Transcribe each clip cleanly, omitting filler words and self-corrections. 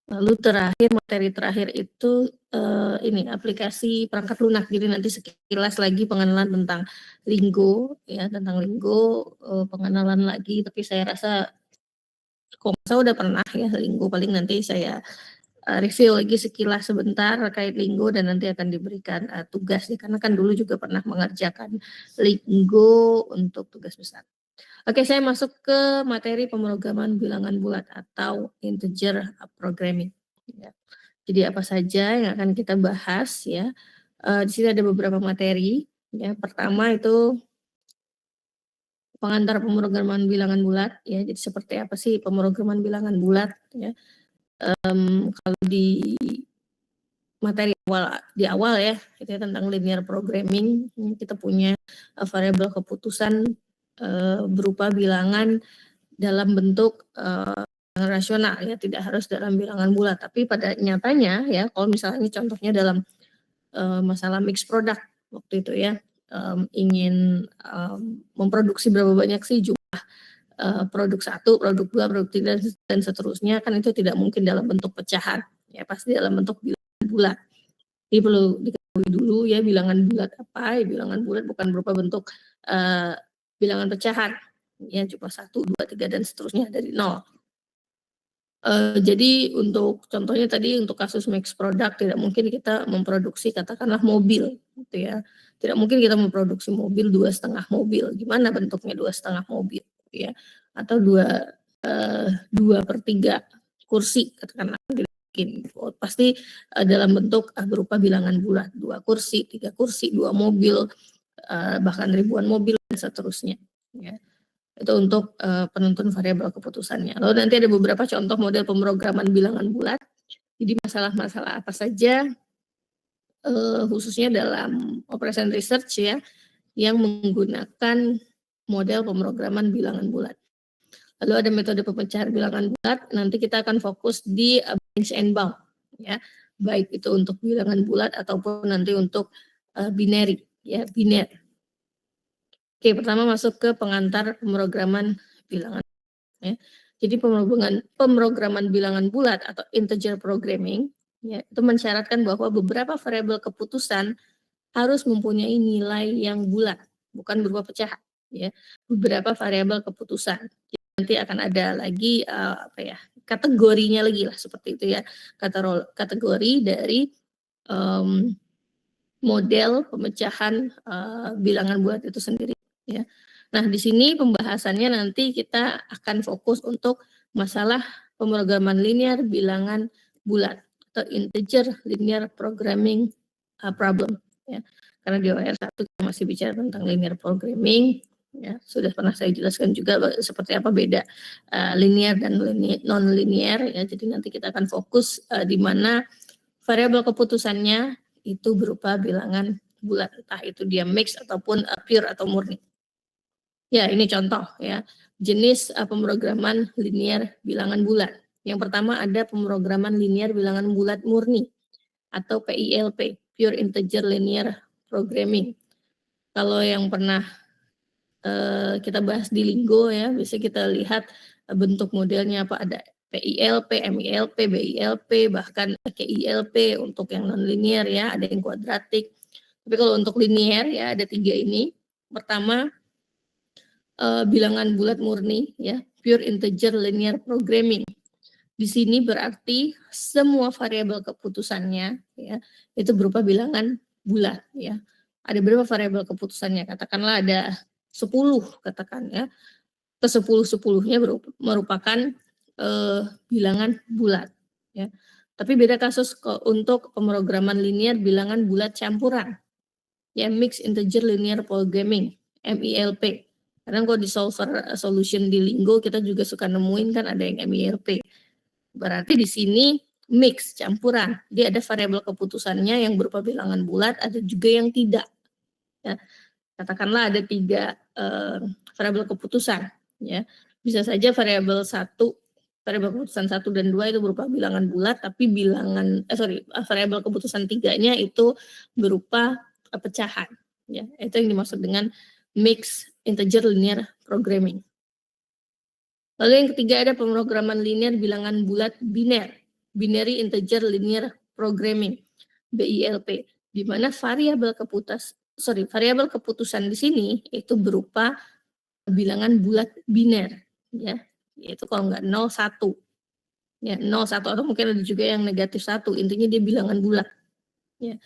Lalu materi terakhir itu ini aplikasi perangkat lunak. Jadi nanti sekilas lagi pengenalan tentang Lingo ya, pengenalan lagi, tapi saya rasa kok saya udah pernah ya Lingo, paling nanti saya review lagi sekilas sebentar terkait Lingo dan nanti akan diberikan tugas ya, karena kan dulu juga pernah mengerjakan Lingo untuk tugas besar. Oke, saya masuk ke materi pemrograman bilangan bulat atau integer programming. Ya. Jadi apa saja yang akan kita bahas ya? Di sini ada beberapa materi. Ya, pertama itu pengantar pemrograman bilangan bulat. Ya, jadi seperti apa sih pemrograman bilangan bulat? Ya, kalau di materi di awal ya, itu tentang linear programming. Kita punya variabel keputusan berupa bilangan dalam bentuk rasional ya, tidak harus dalam bilangan bulat, tapi pada nyatanya ya, kalau misalnya contohnya dalam masalah mix product waktu itu ya, ingin memproduksi berapa banyak sih jumlah produk 1, produk 2, produk 3 dan seterusnya, kan itu tidak mungkin dalam bentuk pecahan ya, pasti dalam bentuk bilangan bulat. Jadi perlu diketahui dulu ya, bilangan bulat apa ya, bilangan bulat bukan berupa bentuk bilangan pecahan ya, cuma 1, 2, 3 dan seterusnya dari 0. Jadi untuk contohnya tadi untuk kasus mix product tidak mungkin kita memproduksi katakanlah mobil gitu ya. Tidak mungkin kita memproduksi mobil 2,5 mobil. Gimana bentuknya 2,5 mobil gitu ya. Atau 2/3 kursi katakanlah, tidak mungkin. Pasti dalam bentuk berupa bilangan bulat, 2 kursi, 3 kursi, 2 mobil, bahkan ribuan mobil dan seterusnya ya. Itu untuk penentuan variabel keputusannya. Lalu nanti ada beberapa contoh model pemrograman bilangan bulat. Jadi masalah-masalah apa saja khususnya dalam operation research ya, yang menggunakan model pemrograman bilangan bulat. Lalu ada metode pemecahan bilangan bulat, nanti kita akan fokus di branch and bound ya, baik itu untuk bilangan bulat ataupun nanti untuk binary ya, biner. Oke, pertama masuk ke pengantar pemrograman bilangan ya. Jadi pemrograman bilangan bulat atau integer programming ya, itu mensyaratkan bahwa beberapa variabel keputusan harus mempunyai nilai yang bulat, bukan berupa pecahan ya. Beberapa variabel keputusan. Jadi nanti akan ada lagi kategorinya lagi lah seperti itu ya. Kategori dari model pemecahan bilangan bulat itu sendiri ya. Nah, di sini pembahasannya nanti kita akan fokus untuk masalah pemrograman linear bilangan bulat atau integer linear programming problem ya. Karena di OR 1 kita masih bicara tentang linear programming ya, sudah pernah saya jelaskan juga seperti apa beda linear dan non linear ya. Jadi nanti kita akan fokus di mana variabel keputusannya itu berupa bilangan bulat, entah itu dia mix ataupun pure atau murni. Ya, ini contoh ya, jenis pemrograman linear bilangan bulat. Yang pertama ada pemrograman linear bilangan bulat murni atau PILP, Pure Integer Linear Programming. Kalau yang pernah kita bahas di Lingo ya, bisa kita lihat bentuk modelnya apa, ada PILP, MILP, BILP, bahkan KILP untuk yang non-linear ya, ada yang kuadratik. Tapi kalau untuk linear ya ada 3 ini. Pertama, bilangan bulat murni ya, Pure Integer Linear Programming. Di sini berarti semua variabel keputusannya ya, itu berupa bilangan bulat ya. Ada berapa variabel keputusannya? Katakanlah ada 10 katakan ya. Ke-10-10-nya merupakan bilangan bulat ya. Tapi beda kasus untuk pemrograman linear bilangan bulat campuran. Ya, Mixed Integer Linear Programming, MILP. Kadang kalau di solver solution di Lingo kita juga suka nemuin kan ada yang MILP. Berarti di sini mix, campuran. Dia ada variabel keputusannya yang berupa bilangan bulat, ada juga yang tidak. Ya. Katakanlah ada 3 variabel keputusan. Ya. Bisa saja variabel keputusan 1 dan 2 itu berupa bilangan bulat, tapi variabel keputusan 3-nya itu berupa pecahan. Ya. Itu yang dimaksud dengan Mixed Integer Linear Programming. Lalu yang ketiga ada pemrograman linear bilangan bulat biner. Binary Integer Linear Programming (BILP), di mana variabel keputusan di sini itu berupa bilangan bulat biner, ya, yaitu kalau nggak 0, 1. Ya, 0, 1 atau mungkin ada juga yang negatif 1, intinya dia bilangan bulat. Ya,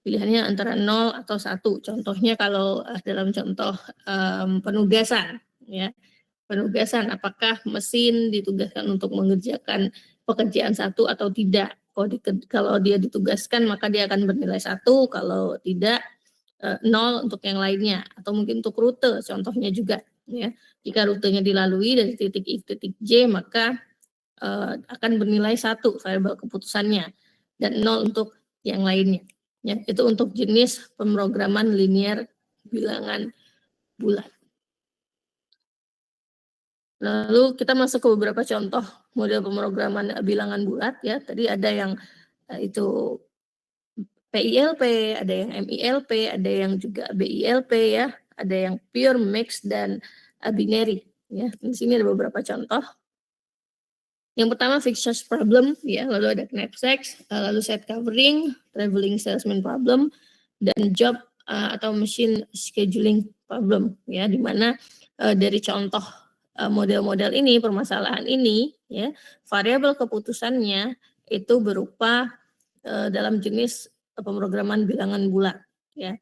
pilihannya antara 0 atau 1. Contohnya kalau dalam contoh penugasan, ya. Penugasan, apakah mesin ditugaskan untuk mengerjakan pekerjaan satu atau tidak. Kalau dia ditugaskan maka dia akan bernilai 1, kalau tidak 0 untuk yang lainnya. Atau mungkin untuk rute, contohnya juga. Ya. Jika rutenya dilalui dari titik I ke titik J, maka akan bernilai 1 variabel keputusannya, dan 0 untuk yang lainnya. Ya, itu untuk jenis pemrograman linear bilangan bulat. Lalu kita masuk ke beberapa contoh model pemrograman bilangan bulat, ya. Tadi ada yang itu PILP, ada yang MILP, ada yang juga BILP, ya. Ada yang pure, mix, dan binary, ya. Di sini ada beberapa contoh. Yang pertama fixed charge problem, ya. Lalu ada knapsacks, lalu set covering, traveling salesman problem, dan job atau machine scheduling problem, ya. Di mana dari contoh model-model ini, permasalahan ini, ya, variabel keputusannya itu berupa dalam jenis pemrograman bilangan bulat, ya.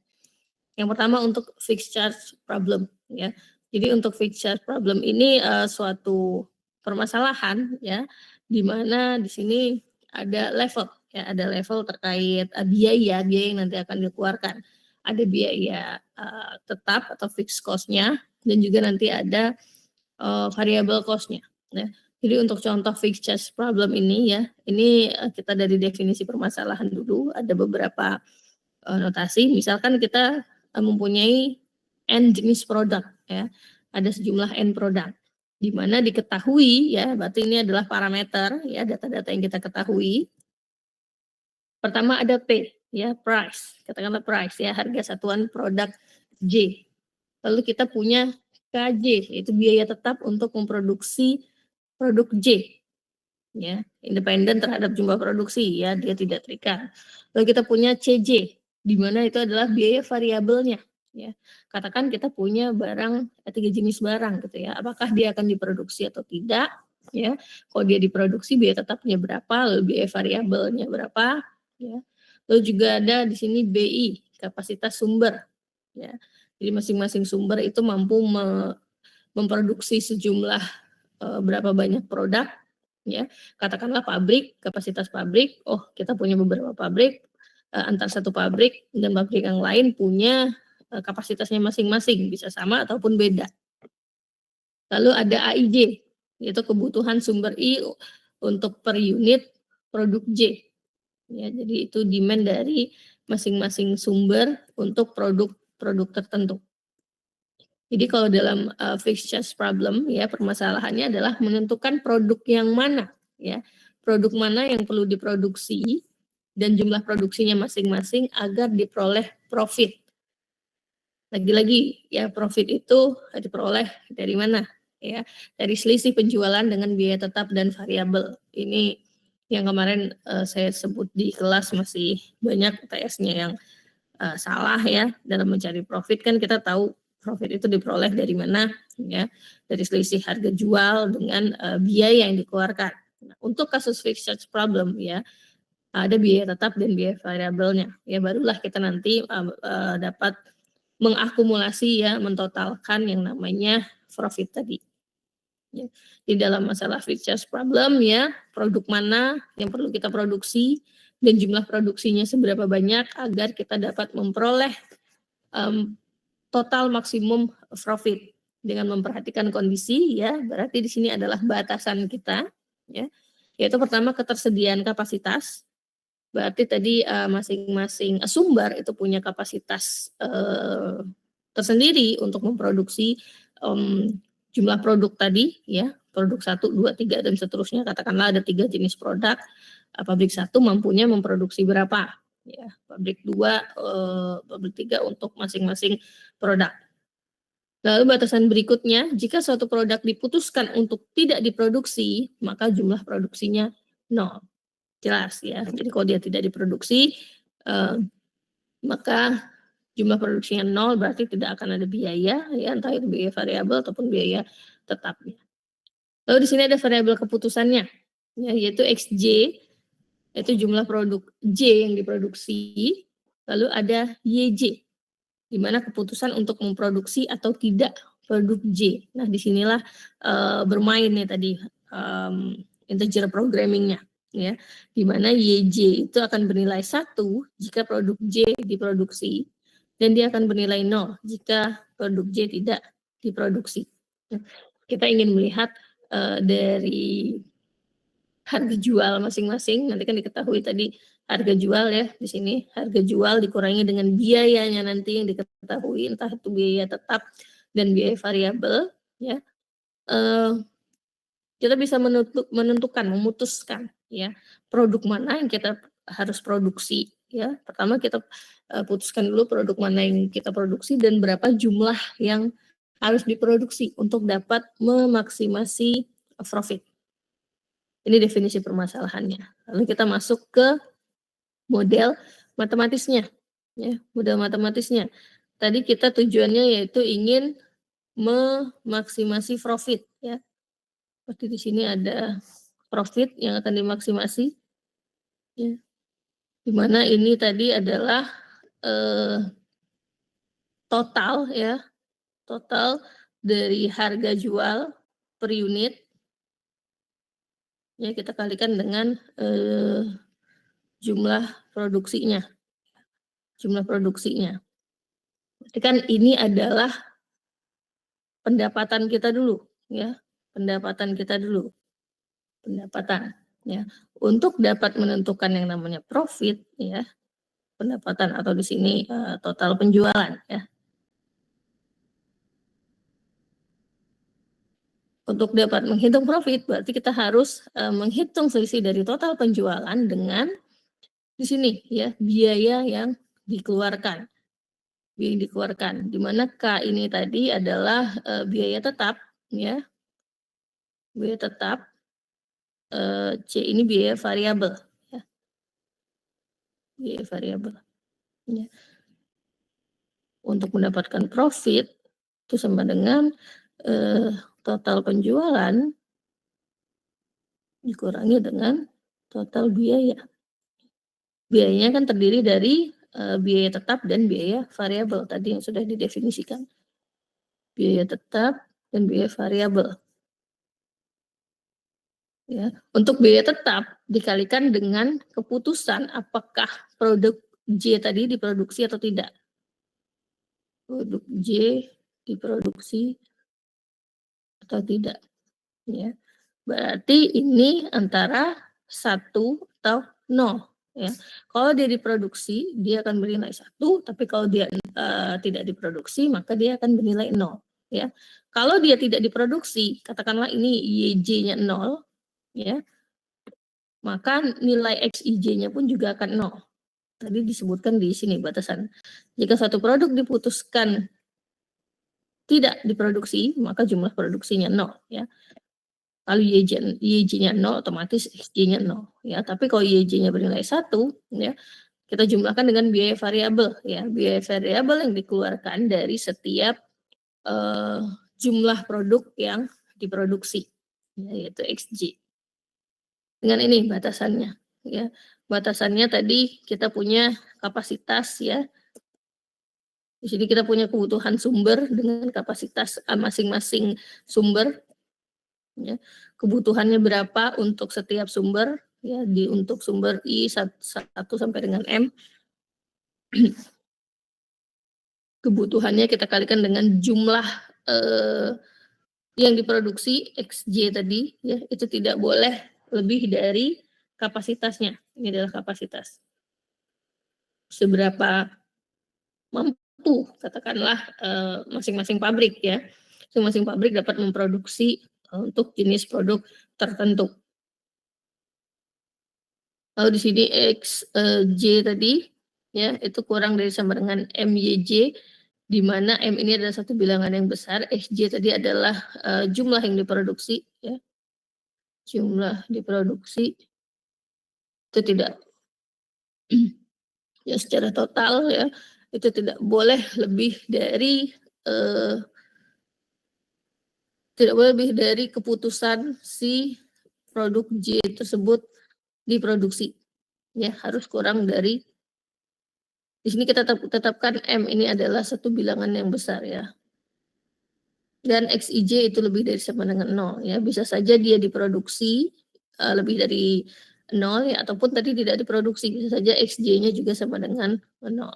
Yang pertama untuk fixed charge problem, ya. Jadi untuk fixed charge problem ini suatu permasalahan, ya, di mana di sini ada level, ya, ada level terkait biaya yang nanti akan dikeluarkan. Ada biaya tetap atau fixed cost-nya, dan juga nanti ada variable cost-nya. Ya. Jadi untuk contoh fixed charge problem ini, ya, ini kita dari definisi permasalahan dulu, ada beberapa notasi. Misalkan kita mempunyai N jenis produk, ya, ada sejumlah N produk, di mana diketahui, ya, berarti ini adalah parameter, ya, data-data yang kita ketahui. Pertama ada P, ya, price, katakanlah price, ya, harga satuan produk J. Lalu kita punya KJ, yaitu biaya tetap untuk memproduksi produk J, ya, independen terhadap jumlah produksi, ya, dia tidak terikat. Lalu kita punya CJ, di mana itu adalah biaya variabelnya, ya. Katakan kita punya barang 3 jenis barang gitu, ya. Apakah dia akan diproduksi atau tidak, ya. Kalau dia diproduksi biaya tetapnya berapa, lalu biaya variabelnya berapa, ya. Lalu juga ada di sini BI, kapasitas sumber, ya. Jadi masing-masing sumber itu mampu memproduksi sejumlah berapa banyak produk, ya. Katakanlah pabrik, kapasitas pabrik, oh kita punya beberapa pabrik, antar satu pabrik dan pabrik yang lain punya kapasitasnya masing-masing, bisa sama ataupun beda. Lalu ada AIJ, yaitu kebutuhan sumber I untuk per unit produk J. Ya, jadi itu demand dari masing-masing sumber untuk produk tertentu. Jadi kalau dalam fixed charge problem, ya, permasalahannya adalah menentukan produk yang mana, ya, produk mana yang perlu diproduksi dan jumlah produksinya masing-masing agar diperoleh profit. Lagi-lagi, ya, profit itu diperoleh dari mana, ya, dari selisih penjualan dengan biaya tetap dan variabel. Ini yang kemarin saya sebut di kelas, masih banyak UTS-nya yang salah, ya, dalam mencari profit. Kan kita tahu profit itu diperoleh dari mana, ya, dari selisih harga jual dengan biaya yang dikeluarkan. Nah, untuk kasus fixed charge problem, ya, ada biaya tetap dan biaya variabelnya, ya, barulah kita nanti dapat mengakumulasi, ya, mentotalkan yang namanya profit tadi. Ya. Di dalam masalah fixed charge problem, ya, produk mana yang perlu kita produksi dan jumlah produksinya seberapa banyak agar kita dapat memperoleh total maksimum profit dengan memperhatikan kondisi, ya, berarti di sini adalah batasan kita, ya, yaitu pertama ketersediaan kapasitas. Berarti tadi masing-masing sumber itu punya kapasitas tersendiri untuk memproduksi jumlah produk tadi, ya, produk 1, 2, 3 dan seterusnya. Katakanlah ada 3 jenis produk, pabrik 1 mampunya memproduksi berapa, ya, pabrik 2, pabrik 3 untuk masing-masing produk. Lalu batasan berikutnya, jika suatu produk diputuskan untuk tidak diproduksi, maka jumlah produksinya 0. jelas ya. Jadi kalau dia tidak diproduksi, maka jumlah produksinya 0 berarti tidak akan ada biaya ya, entah itu biaya variabel ataupun biaya tetap ya. Lalu di sini ada variabel keputusannya ya, yaitu XJ, yaitu jumlah produk J yang diproduksi, lalu ada YJ, di mana keputusan untuk memproduksi atau tidak produk J. Nah, disinilah bermain nih tadi integer programmingnya ya, di mana YJ itu akan bernilai 1 jika produk J diproduksi, dan dia akan bernilai 0 jika produk J tidak diproduksi. Nah, kita ingin melihat dari harga jual masing-masing, nanti kan diketahui tadi harga jual ya, di sini harga jual dikurangi dengan biayanya nanti yang diketahui, entah itu biaya tetap dan biaya variabel ya. Kita bisa menentukan, memutuskan ya, produk mana yang kita harus produksi ya. Pertama kita putuskan dulu produk mana yang kita produksi dan berapa jumlah yang harus diproduksi untuk dapat memaksimasi profit. Ini definisi permasalahannya. Lalu kita masuk ke model matematisnya. Ya, model matematisnya. Tadi kita tujuannya yaitu ingin memaksimasi profit ya. Seperti di sini ada profit yang akan dimaksimasi ya. Di mana ini tadi adalah total ya. Total dari harga jual per unit ya, kita kalikan dengan jumlah produksinya. Jumlah produksinya. Berarti kan ini adalah pendapatan kita dulu ya. Pendapatan kita dulu. Pendapatan ya. Untuk dapat menentukan yang namanya profit ya, pendapatan atau di sini total penjualan ya. Untuk dapat menghitung profit berarti kita harus menghitung selisih dari total penjualan dengan di sini ya, biaya yang dikeluarkan. Biaya yang dikeluarkan, di mana K ini tadi adalah biaya tetap ya. Biaya tetap, C ini biaya variabel ya. Biaya variabel ya. Untuk mendapatkan profit itu sama dengan total penjualan dikurangi dengan total biaya. Biayanya kan terdiri dari biaya tetap dan biaya variabel tadi yang sudah didefinisikan. Biaya tetap dan biaya variabel. Ya, untuk biaya tetap dikalikan dengan keputusan apakah produk J tadi diproduksi atau tidak. Produk J diproduksi atau tidak ya. Berarti ini antara 1 atau 0 ya. Kalau dia diproduksi dia akan bernilai 1, tapi kalau dia tidak diproduksi maka dia akan bernilai 0 ya. Kalau dia tidak diproduksi, katakanlah ini YJ-nya 0 ya, maka nilai XIJ-nya pun juga akan 0. Tadi disebutkan di sini batasan. Jika satu produk diputuskan tidak diproduksi, maka jumlah produksinya 0 ya. Kalau YJ-nya 0 otomatis XJ-nya 0 ya. Tapi kalau YJ-nya bernilai 1 ya, kita jumlahkan dengan biaya variabel ya. Biaya variabel yang dikeluarkan dari setiap jumlah produk yang diproduksi ya, yaitu XJ. Dengan ini batasannya ya. Batasannya tadi kita punya kapasitas ya. Di sini kita punya kebutuhan sumber dengan kapasitas masing-masing sumber ya. Kebutuhannya berapa untuk setiap sumber ya, untuk sumber I 1 sampai dengan M. Kebutuhannya kita kalikan dengan jumlah yang diproduksi XJ tadi ya, itu tidak boleh lebih dari kapasitasnya. Ini adalah kapasitas. Seberapa mampu katakanlah masing-masing pabrik ya. Masing-masing pabrik dapat memproduksi untuk jenis produk tertentu. Lalu di sini XJ tadi ya, itu kurang dari sama dengan MYJ, di mana M ini adalah satu bilangan yang besar, XJ tadi adalah jumlah yang diproduksi ya. Jumlah diproduksi itu tidak ya secara total ya, itu tidak boleh lebih dari, tidak boleh lebih dari keputusan si produk J tersebut diproduksi. Ya, harus kurang dari di sini kita tetapkan M ini adalah satu bilangan yang besar ya. Dan XIJ itu lebih dari sama dengan 0 ya. Bisa saja dia diproduksi lebih dari 0 ya, ataupun tadi tidak diproduksi. Bisa saja XJ-nya juga sama dengan 0.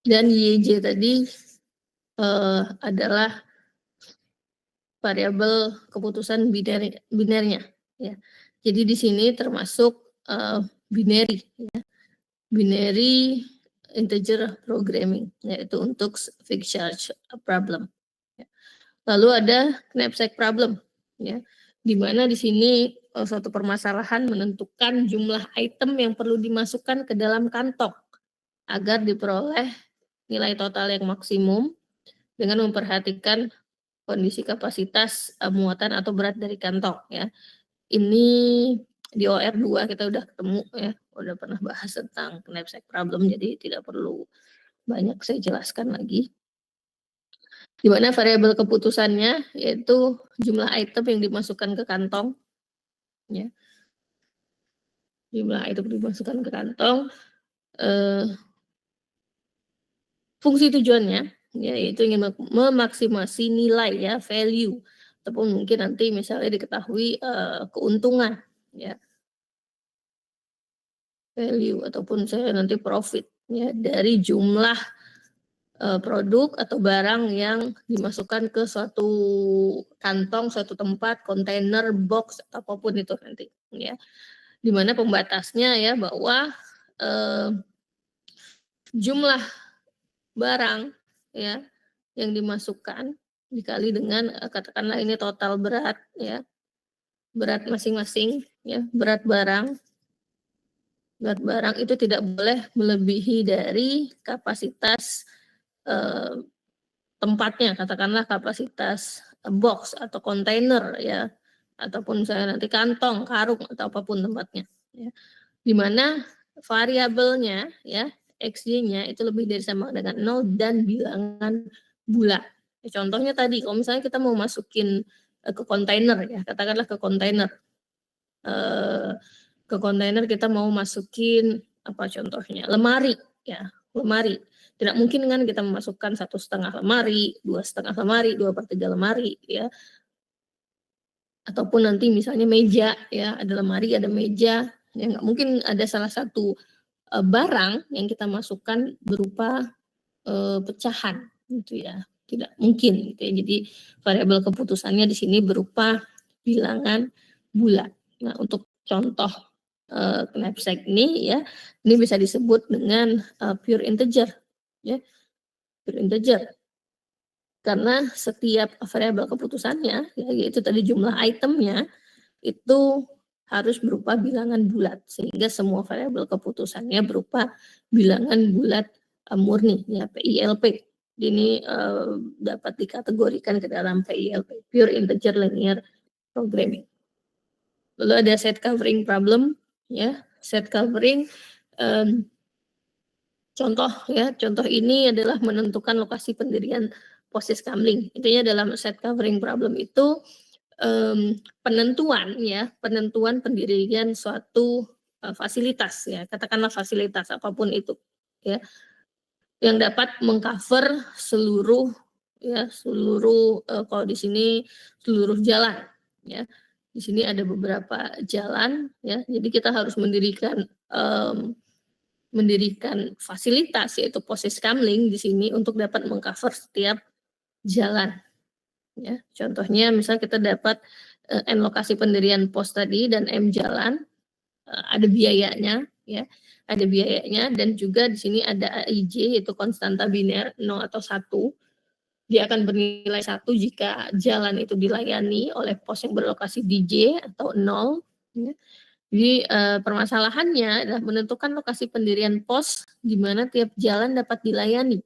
Dan YJ tadi adalah variabel keputusan binernya ya. Jadi di sini termasuk binary ya. Binary integer programming yaitu untuk fixed charge problem. Ya. Lalu ada knapsack problem ya. Di mana di sini suatu permasalahan menentukan jumlah item yang perlu dimasukkan ke dalam kantong agar diperoleh nilai total yang maksimum dengan memperhatikan kondisi kapasitas muatan atau berat dari kantong ya. Ini di OR 2 kita udah ketemu ya, udah pernah bahas tentang knapsack problem, jadi tidak perlu banyak saya jelaskan lagi. Di mana variabel keputusannya yaitu jumlah item yang dimasukkan ke kantong ya. Jumlah item dimasukkan ke kantong, fungsi tujuannya yaitu ingin memaksimasi nilai ya, value, ataupun mungkin nanti misalnya diketahui keuntungan ya, value ataupun saya nanti profit ya dari jumlah produk atau barang yang dimasukkan ke suatu kantong, suatu tempat, kontainer, box, apapun itu nanti ya. Dimana pembatasnya ya bahwa jumlah barang ya yang dimasukkan dikali dengan katakanlah ini total berat ya, berat masing-masing ya, berat barang itu tidak boleh melebihi dari kapasitas tempatnya, katakanlah kapasitas box atau kontainer ya, ataupun misalnya nanti kantong, karung atau apapun tempatnya ya. Di mana variabelnya ya, XY-nya itu lebih dari sama dengan 0 dan bilangan bulat. Ya, contohnya tadi kalau misalnya kita mau masukin ke kontainer ya, katakanlah ke kontainer. Ke kontainer kita mau masukin apa contohnya? Lemari ya, lemari. Tidak mungkin kan kita memasukkan 1,5 lemari, 2,5 lemari, 2/3 lemari ya. Ataupun nanti misalnya meja ya, ada lemari, ada meja. Ya nggak mungkin ada salah satu barang yang kita masukkan berupa pecahan gitu ya. Tidak mungkin gitu ya. Jadi variabel keputusannya di sini berupa bilangan bulat. Nah, untuk contoh knapsack ini ya, ini bisa disebut dengan pure integer ya, pure integer. Karena setiap variabel keputusannya ya, yaitu tadi jumlah itemnya itu harus berupa bilangan bulat sehingga semua variabel keputusannya berupa bilangan bulat murni ya, PILP. Ini dapat dikategorikan ke dalam PILP, pure integer linear programming. Lalu ada set covering problem ya, set covering contoh ya, contoh ini adalah menentukan lokasi pendirian POSIX Kamling. Intinya dalam set covering problem itu penentuan ya, penentuan pendirian suatu fasilitas ya, katakanlah fasilitas apapun itu ya, yang dapat mengcover seluruh ya, seluruh kalau di sini seluruh jalan ya. Di sini ada beberapa jalan ya, jadi kita harus mendirikan fasilitas yaitu POSIX Kamling di sini untuk dapat mengcover setiap jalan ya. Contohnya misalnya kita dapat N lokasi pendirian pos tadi dan M jalan, ada biayanya ya, ada biayanya, dan juga di sini ada AIJ yaitu konstanta biner 0 atau 1. Dia akan bernilai 1 jika jalan itu dilayani oleh pos yang berlokasi di J atau 0 ya. Jadi permasalahannya adalah menentukan lokasi pendirian pos di mana tiap jalan dapat dilayani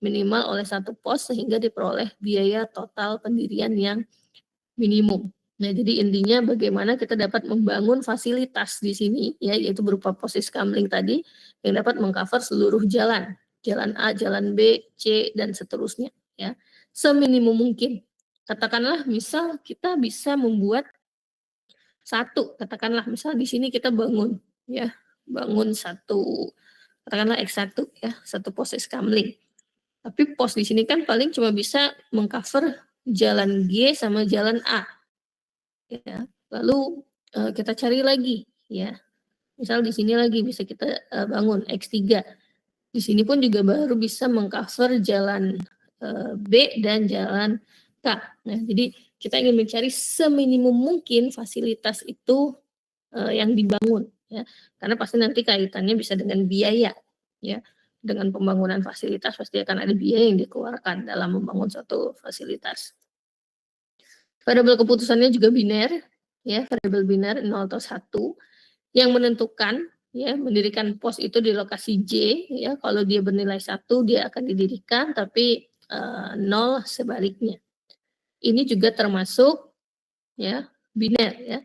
minimal oleh satu pos sehingga diperoleh biaya total pendirian yang minimum Nah, jadi intinya bagaimana kita dapat membangun fasilitas di sini, ya, yaitu berupa posis kamling tadi, yang dapat mengcover seluruh jalan. Jalan A, jalan B, C, dan seterusnya, ya. Seminimum mungkin. Katakanlah misal kita bisa membuat satu, katakanlah misal di sini kita bangun, ya, bangun satu, katakanlah X1, ya, satu posis kamling. Tapi pos di sini kan paling cuma bisa mengcover jalan G sama jalan A. Ya, lalu kita cari lagi, ya. Misal di sini lagi bisa kita bangun X3. Di sini pun juga baru bisa mengcover jalan B dan jalan K. Nah, jadi kita ingin mencari seminimum mungkin fasilitas itu yang dibangun, ya. Karena pasti nanti kaitannya bisa dengan biaya, ya. Dengan pembangunan fasilitas pasti akan ada biaya yang dikeluarkan dalam membangun suatu fasilitas. Variabel keputusannya juga biner, ya, variabel biner 0 atau 1 yang menentukan, ya, mendirikan pos itu di lokasi J, ya. Kalau dia bernilai 1 dia akan didirikan, tapi 0 sebaliknya. Ini juga termasuk, ya, biner, ya.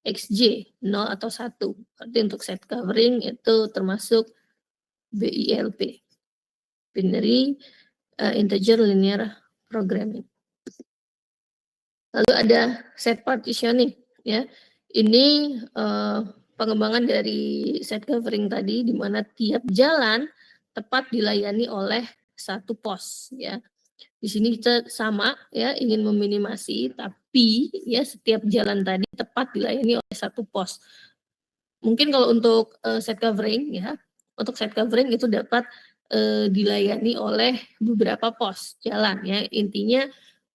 XJ 0 atau 1. Berarti untuk set covering itu termasuk BILP. Binary Integer Linear Programming. Lalu ada set partitioning, ya. Ini pengembangan dari set covering tadi, di mana tiap jalan tepat dilayani oleh satu pos, ya. Di sini kita sama, ya, ingin meminimasi, tapi ya setiap jalan tadi tepat dilayani oleh satu pos. Mungkin kalau untuk set covering, ya, untuk set covering itu dapat dilayani oleh beberapa pos jalan, ya. Intinya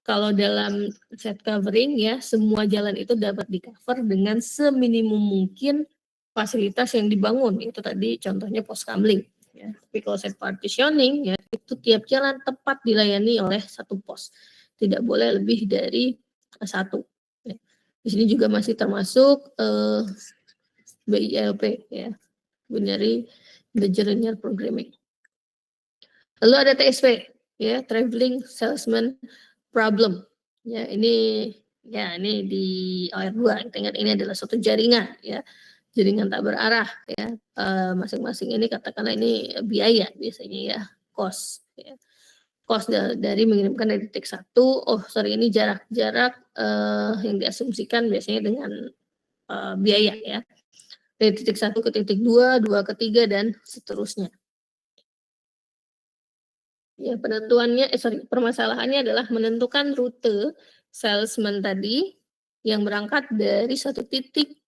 kalau dalam set covering, ya, semua jalan itu dapat di-cover dengan seminimum mungkin fasilitas yang dibangun. Itu tadi contohnya pos kamling, ya. Tapi kalau set partitioning, ya, itu tiap jalan tepat dilayani oleh satu pos. Tidak boleh lebih dari satu. Ya. Di sini juga masih termasuk BILP, ya, Binary Integer Linear Programming. Lalu ada TSP, ya, Traveling Salesman Problem. Ya, ini di OR2. Kita ingat ini adalah suatu jaringan, ya. Jaringan tak berarah, ya. Masing-masing ini katakanlah ini biaya biasanya, ya, cost, ya. Cost dari mengirimkan dari titik 1, ini jarak yang diasumsikan biasanya dengan biaya, ya. Dari titik 1 ke titik 2, 2 ke 3, dan seterusnya. Ya, permasalahannya adalah menentukan rute salesman tadi yang berangkat dari satu titik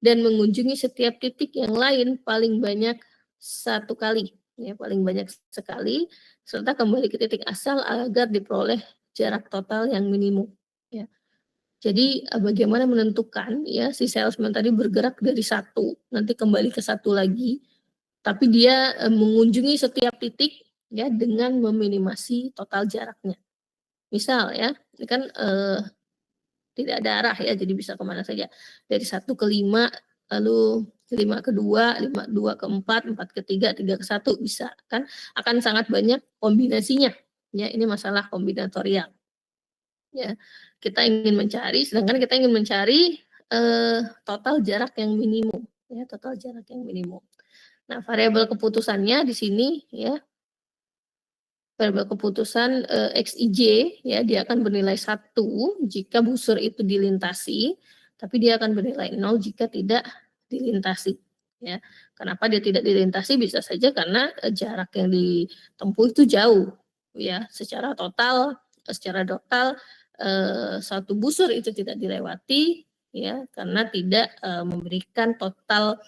dan mengunjungi setiap titik yang lain paling banyak satu kali, ya, paling banyak sekali, serta kembali ke titik asal agar diperoleh jarak total yang minimum, ya. Jadi bagaimana menentukan, ya, si salesman tadi bergerak dari satu, nanti kembali ke satu lagi, tapi dia mengunjungi setiap titik, ya, dengan meminimasi total jaraknya. Misal, ya, ini kan tidak ada arah, ya, jadi bisa kemana saja. Dari 1 ke 5, lalu 5 ke 2, 2 ke 4, 4 ke 3, 3 ke 1, bisa kan? Akan sangat banyak kombinasinya, ya, ini masalah kombinatorial. Ya, sedangkan kita ingin mencari total jarak yang minimum, ya, total jarak yang minimum. Nah, variabel keputusannya di sini, ya, variabel keputusan XIJ, ya, dia akan bernilai 1 jika busur itu dilintasi, tapi dia akan bernilai 0 jika tidak dilintasi, ya. Kenapa dia tidak dilintasi? Bisa saja karena jarak yang ditempuh itu jauh, ya. Secara total satu busur itu tidak dilewati, ya, karena tidak memberikan total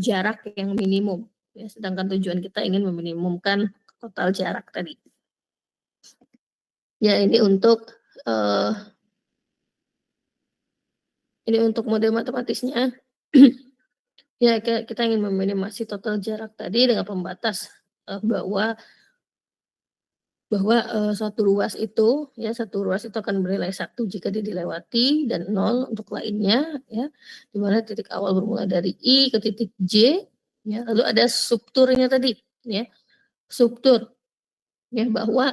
jarak yang minimum, ya. Sedangkan tujuan kita ingin meminimumkan total jarak tadi. Ya, ini untuk model matematisnya. Ya, kita ingin meminimasi total jarak tadi dengan pembatas bahwa satu ruas itu akan bernilai 1 jika dia dilewati dan 0 untuk lainnya, ya. Di mana titik awal bermula dari I ke titik J, ya. Lalu ada subturnya tadi, ya. Subtur, ya, bahwa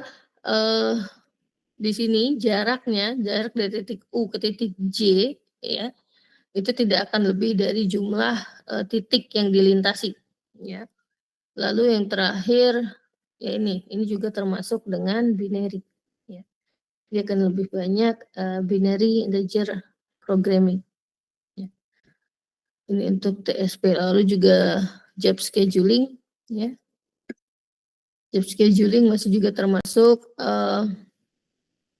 di sini jarak dari titik U ke titik J, ya, itu tidak akan lebih dari jumlah, titik yang dilintasi, ya. Lalu yang terakhir, ya ini juga termasuk dengan binary, ya. Dia akan lebih banyak, binary integer programming, ya. Ini untuk TSP, lalu juga job scheduling, ya. Job scheduling masih juga termasuk,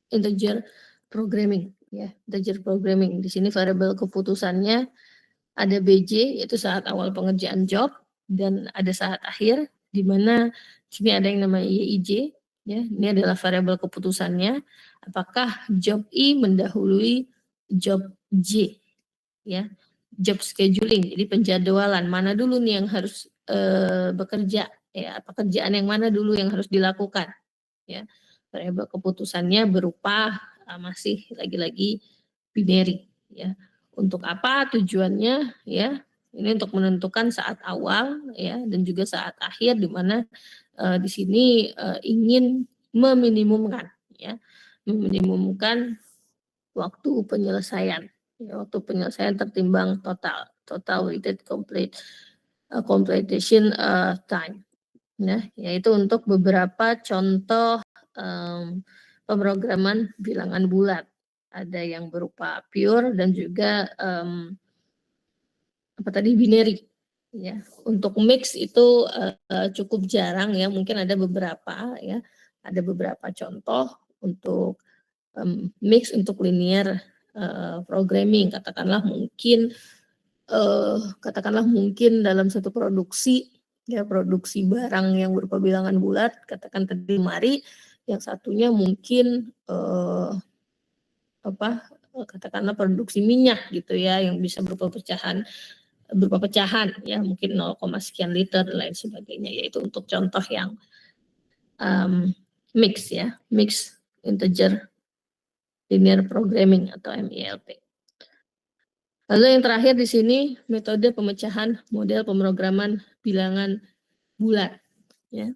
integer programming, ya, integer programming. Di sini variabel keputusannya ada BJ, yaitu saat awal pengerjaan job, dan ada saat akhir, di mana sini ada yang namanya YIJ, ya. Ini adalah variabel keputusannya, apakah job I mendahului job J, ya. Job scheduling, jadi penjadwalan, mana dulu nih yang harus bekerja, ya, pekerjaan yang mana dulu yang harus dilakukan, ya. Variabel keputusannya berupa masih lagi-lagi binary, ya. Untuk apa tujuannya, ya? Ini untuk menentukan saat awal, ya, dan juga saat akhir, di mana di sini ingin meminimumkan, ya, meminimumkan waktu penyelesaian, ya, waktu penyelesaian tertimbang total weighted completion time. Nah, yaitu untuk beberapa contoh pemrograman bilangan bulat. Ada yang berupa pure dan juga apa tadi binary, ya. Untuk mix itu cukup jarang, ya, mungkin ada beberapa, ya. Ada beberapa contoh untuk mix untuk linear programming, katakanlah mungkin dalam satu produksi, ya, produksi barang yang berupa bilangan bulat, katakan tadi lemari, yang satunya mungkin katakanlah produksi minyak gitu, ya, yang bisa berupa pecahan, ya, mungkin 0, sekian liter dan lain sebagainya, yaitu untuk contoh yang mix, ya, mix integer linear programming atau MILP. Lalu yang terakhir di sini metode pemecahan model pemrograman bilangan bulat, ya,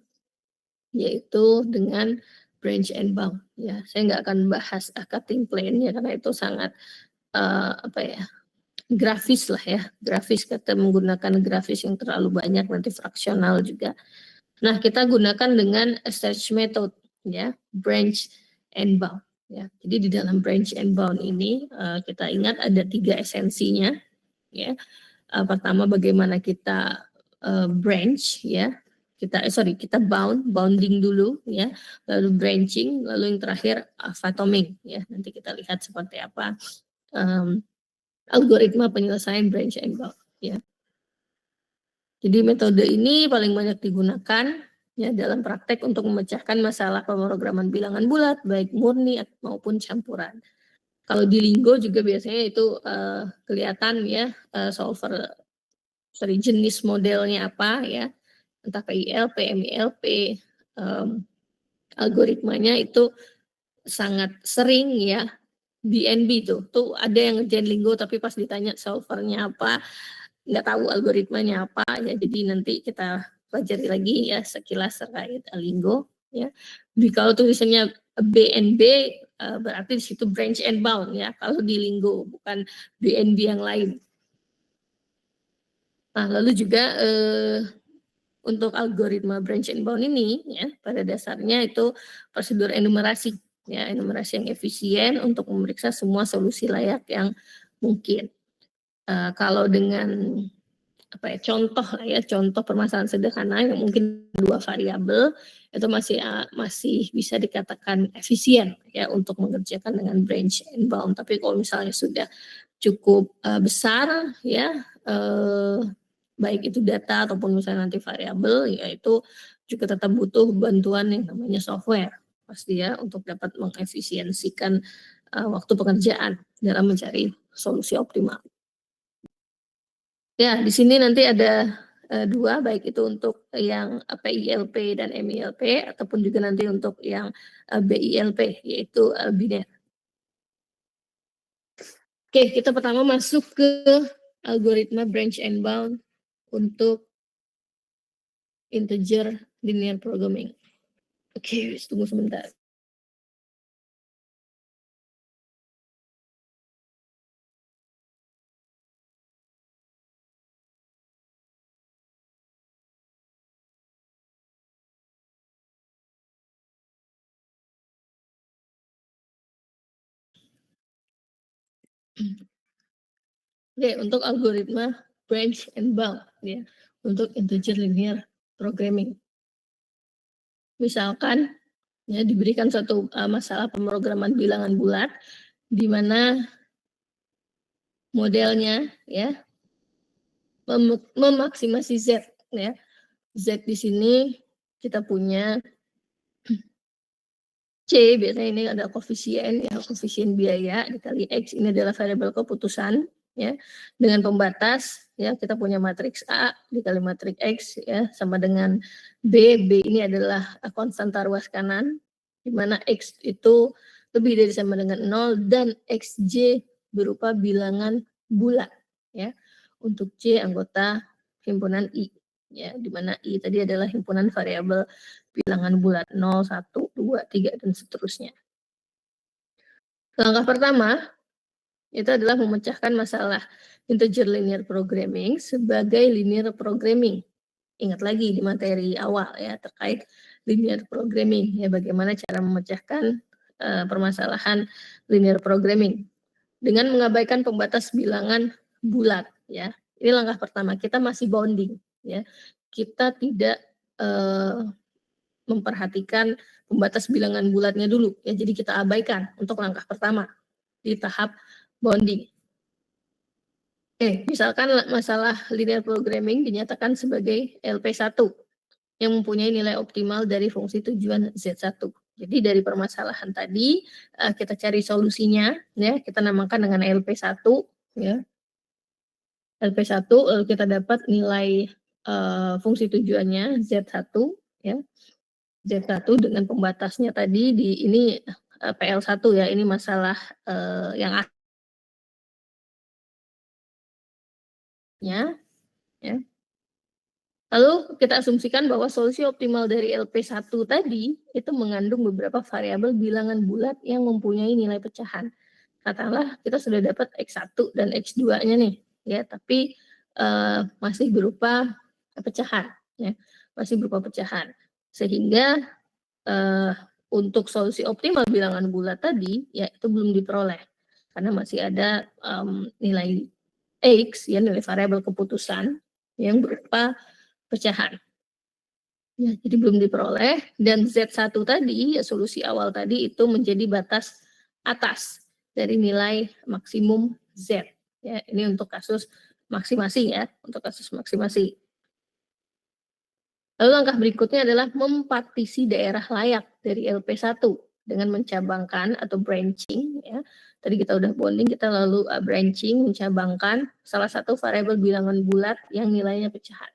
yaitu dengan branch and bound, ya. Saya nggak akan bahas cutting plane, ya, karena itu sangat grafis lah, ya, grafis, kita menggunakan grafis yang terlalu banyak, nanti fraksional juga. Nah, kita gunakan dengan search method, ya, branch and bound, ya. Jadi di dalam branch and bound ini kita ingat ada 3 esensinya, ya. Pertama bagaimana kita branch, ya. Kita bounding dulu, ya. Lalu branching, lalu yang terakhir fathoming, ya. Nanti kita lihat seperti apa algoritma penyelesaian branch and bound, ya. Jadi metode ini paling banyak digunakan, ya, dalam praktek untuk memecahkan masalah pemrograman bilangan bulat, baik murni maupun campuran. Kalau di Linggo juga biasanya itu kelihatan, ya, jenis modelnya apa, ya, entah PILP, MILP, algoritmanya itu sangat sering, ya, BNB tuh ada yang ngerjain Linggo tapi pas ditanya solvernya apa, nggak tahu algoritmanya apa, ya. Jadi nanti kita pelajari lagi, ya, sekilas terkait Linggo, ya. Kalau tulisannya BNB berarti di situ branch and bound, ya, kalau di Linggo, bukan BNB yang lain. Nah, lalu juga untuk algoritma branch and bound ini, ya, pada dasarnya itu prosedur enumerasi, ya, enumerasi yang efisien untuk memeriksa semua solusi layak yang mungkin. Kalau dengan contoh permasalahan sederhana yang mungkin 2 variabel itu masih bisa dikatakan efisien, ya, untuk mengerjakan dengan branch and bound. Tapi kalau misalnya sudah cukup besar, ya, baik itu data ataupun misalnya nanti variabel, ya, itu juga tetap butuh bantuan yang namanya software pasti, ya, untuk dapat mengefisiensikan waktu pekerjaan dalam mencari solusi optimal. Ya, di sini nanti ada 2, baik itu untuk yang PILP dan MILP ataupun juga nanti untuk yang BILP, yaitu biner. Oke, kita pertama masuk ke algoritma branch and bound untuk integer linear programming. Oke, tunggu sebentar. Oke, untuk algoritma branch and bulk ya, untuk integer linear programming. Misalkan ya diberikan suatu masalah pemrograman bilangan bulat di mana modelnya ya memaksimasi Z ya. Z di sini kita punya C, biasanya ini ada koefisien ya, koefisien biaya dikali X, ini adalah variabel keputusan ya. Dengan pembatas ya, kita punya matriks A dikali matriks X ya sama dengan B. B ini adalah konstanta ruas kanan di mana X itu lebih dari sama dengan 0 dan XJ berupa bilangan bulat ya. Untuk C anggota himpunan I ya, di mana I tadi adalah himpunan variabel bilangan bulat 0, 1, 2, 3 dan seterusnya. Langkah pertama itu adalah memecahkan masalah integer linear programming sebagai linear programming. Ingat lagi di materi awal ya terkait linear programming ya, bagaimana cara memecahkan permasalahan linear programming dengan mengabaikan pembatas bilangan bulat ya. Ini langkah pertama, kita masih bounding ya. Kita tidak memperhatikan pembatas bilangan bulatnya dulu ya. Jadi kita abaikan untuk langkah pertama di tahap bounding. Oke, misalkan masalah linear programming dinyatakan sebagai LP1 yang mempunyai nilai optimal dari fungsi tujuan Z1. Jadi dari permasalahan tadi kita cari solusinya ya, kita namakan dengan LP1 ya. LP1 lalu kita dapat nilai fungsi tujuannya Z1 ya. Z1 dengan pembatasnya tadi di ini PL1 ya, ini masalah yang akhirnya ya. Lalu kita asumsikan bahwa solusi optimal dari LP1 tadi itu mengandung beberapa variabel bilangan bulat yang mempunyai nilai pecahan. Katakanlah kita sudah dapat X1 dan X2-nya nih ya, tapi masih berupa pecahan ya, masih berupa pecahan. Sehingga untuk solusi optimal bilangan bulat tadi ya itu belum diperoleh karena masih ada nilai X ya, nilai variabel keputusan yang berupa pecahan. Ya, jadi belum diperoleh dan Z1 tadi ya solusi awal tadi itu menjadi batas atas dari nilai maksimum Z. Ya, ini untuk kasus maksimasi ya, untuk kasus maksimasi. Lalu langkah berikutnya adalah mempartisi daerah layak dari LP1 dengan mencabangkan atau branching ya. Tadi kita udah bonding, kita lalu branching, mencabangkan salah satu variabel bilangan bulat yang nilainya pecahan.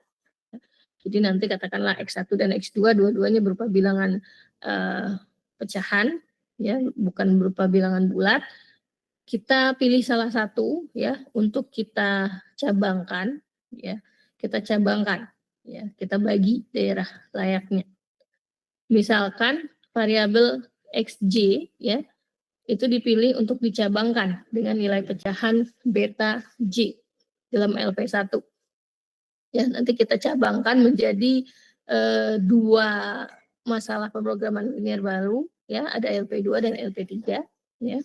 Jadi nanti katakanlah X1 dan X2 dua-duanya berupa bilangan pecahan ya, bukan berupa bilangan bulat. Kita pilih salah satu ya untuk kita cabangkan ya. Kita cabangkan ya, kita bagi daerah layaknya. Misalkan variabel XJ ya, itu dipilih untuk dicabangkan dengan nilai pecahan beta J dalam LP1. Ya, nanti kita cabangkan menjadi dua masalah pemrograman linear baru ya, ada LP2 dan LP3 ya.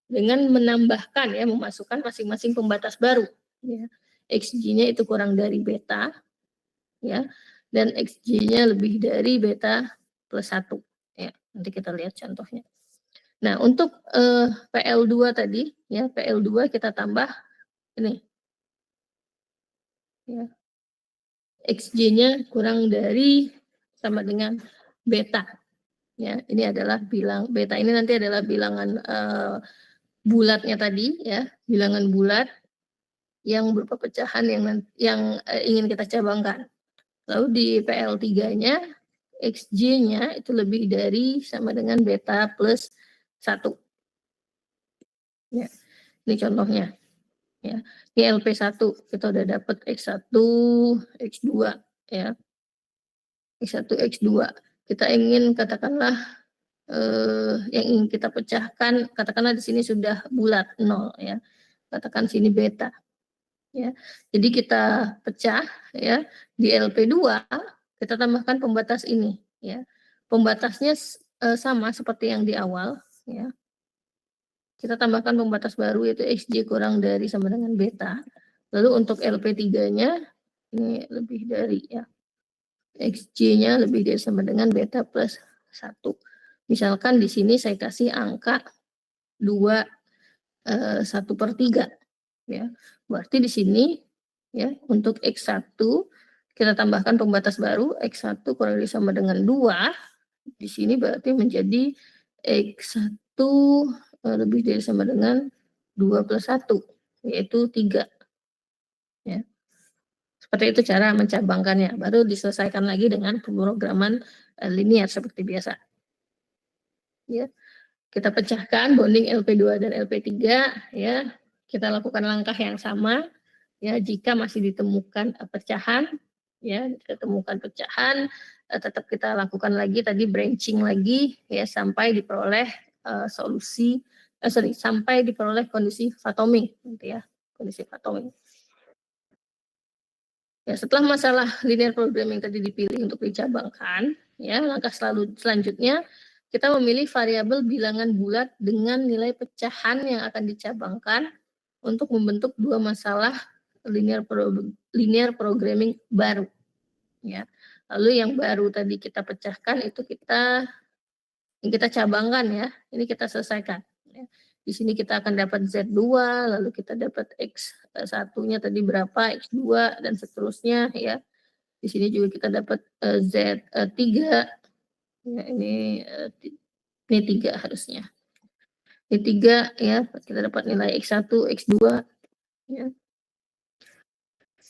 Dengan menambahkan ya, memasukkan masing-masing pembatas baru ya. XJ-nya itu kurang dari beta ya, dan XJ-nya lebih dari beta plus 1 ya. Nanti kita lihat contohnya. Nah, untuk PL2 tadi ya, PL2 kita tambah ini ya. XJ-nya kurang dari sama dengan beta. Ya, ini adalah beta ini nanti adalah bilangan bulatnya tadi ya, bilangan bulat yang berupa pecahan yang ingin kita cabangkan. Lalu di PL3-nya XJ-nya itu lebih dari sama dengan beta plus 1. Ya, ini contohnya. Ya, ini LP1 kita udah dapat X1, X2 ya. X1, X2. Kita ingin katakanlah yang ingin kita pecahkan, katakanlah di sini sudah bulat 0 ya. Katakan sini beta. Ya. Jadi kita pecah ya, di LP2 kita tambahkan pembatas ini ya. Pembatasnya sama seperti yang di awal ya. kita tambahkan pembatas baru yaitu XJ kurang dari sama dengan beta. Lalu untuk LP3-nya ini lebih dari ya. XJ-nya lebih dari sama dengan beta plus 1. Misalkan di sini saya kasih angka 2 1/3 ya. Berarti di sini ya untuk X1 kita tambahkan pembatas baru X1 kurang dari sama dengan 2. Di sini berarti menjadi X1 lebih dari sama dengan 2 plus 1 yaitu 3 ya. Seperti itu cara mencabangkannya. Baru diselesaikan lagi dengan pemrograman linear seperti biasa. Ya. Kita pecahkan bonding LP2 dan LP3 ya. Kita lakukan langkah yang sama ya jika masih ditemukan pecahan ya, ditemukan pecahan tetap kita lakukan lagi tadi branching lagi ya sampai diperoleh solusi sampai diperoleh kondisi fatoming gitu ya, kondisi fatoming. Ya, setelah masalah linear programming tadi dipilih untuk dicabangkan, ya, langkah selanjutnya kita memilih variabel bilangan bulat dengan nilai pecahan yang akan dicabangkan untuk membentuk dua masalah linear programming baru. Ya. Lalu yang baru tadi kita pecahkan itu kita cabangkan ya. Ini kita selesaikan. Ya. Di sini kita akan dapat Z2, lalu kita dapat X1-nya tadi berapa, X2 dan seterusnya ya. Di sini juga kita dapat Z3. Ya, ini 3 harusnya. Ini 3 ya, kita dapat nilai X1, X2 ya.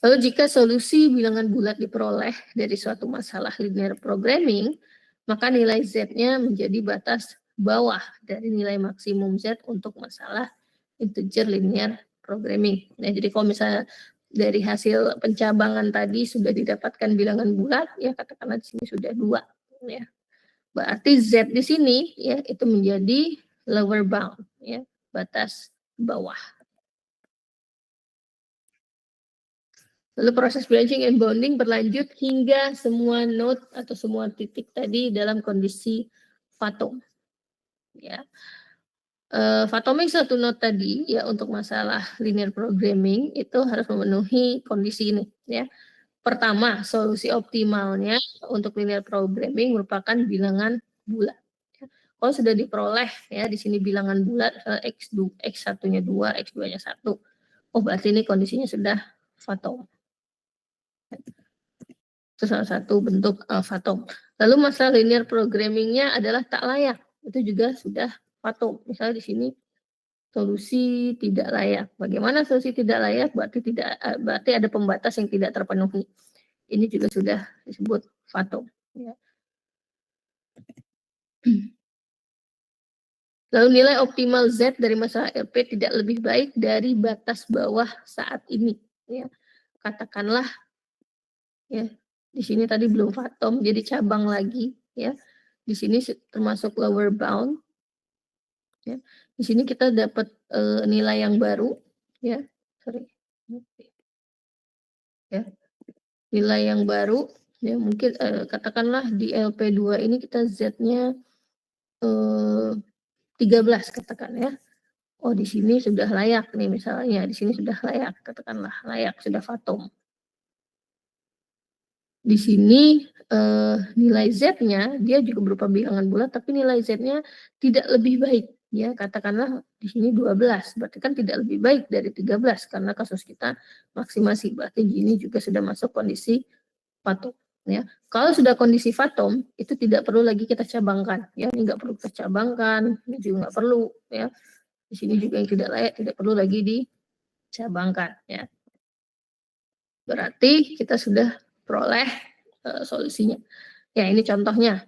Lalu jika solusi bilangan bulat diperoleh dari suatu masalah linear programming, maka nilai Z-nya menjadi batas bawah dari nilai maksimum Z untuk masalah integer linear programming. Nah, jadi kalau misalnya dari hasil pencabangan tadi sudah didapatkan bilangan bulat, ya katakanlah di sini sudah 2. Ya. Berarti Z di sini ya itu menjadi lower bound, ya batas bawah. Lalu proses branching and bounding berlanjut hingga semua node atau semua titik tadi dalam kondisi fatom. Ya. Fatoming satu node tadi ya untuk masalah linear programming itu harus memenuhi kondisi ini ya. Pertama, solusi optimalnya untuk linear programming merupakan bilangan bulat. Kalau sudah diperoleh ya di sini bilangan bulat X1-nya 2, X2-nya 1. Oh, berarti ini kondisinya sudah fatom. Itu salah satu bentuk fatom. Lalu masalah linear programming-nya adalah tak layak. Itu juga sudah fatom. Misalnya di sini solusi tidak layak. Bagaimana solusi tidak layak? Berarti ada pembatas yang tidak terpenuhi. Ini juga sudah disebut fatom. Ya. Lalu nilai optimal Z dari masalah LP tidak lebih baik dari batas bawah saat ini. Ya. Katakanlah ya di sini tadi belum fatom, jadi cabang lagi ya. Di sini termasuk lower bound. Ya. Di sini kita dapat nilai yang baru ya. Sorry. Ya. Nilai yang baru ya mungkin katakanlah di LP2 ini kita Z-nya 13 katakan ya. Oh, di sini sudah layak nih misalnya, di sini sudah layak, katakanlah layak, sudah fatom. Di sini nilai Z-nya dia juga berupa bilangan bulat tapi nilai Z-nya tidak lebih baik ya, katakanlah di sini 12, berarti kan tidak lebih baik dari 13 karena kasus kita maksimasi, berarti ini juga sudah masuk kondisi fatom ya. Kalau sudah kondisi fatom itu tidak perlu lagi kita cabangkan ya, ini nggak perlu kita cabangkan, ini juga nggak perlu ya. Di sini juga yang tidak layak tidak perlu lagi dicabangkan ya. Berarti kita sudah peroleh solusinya. Ya, ini contohnya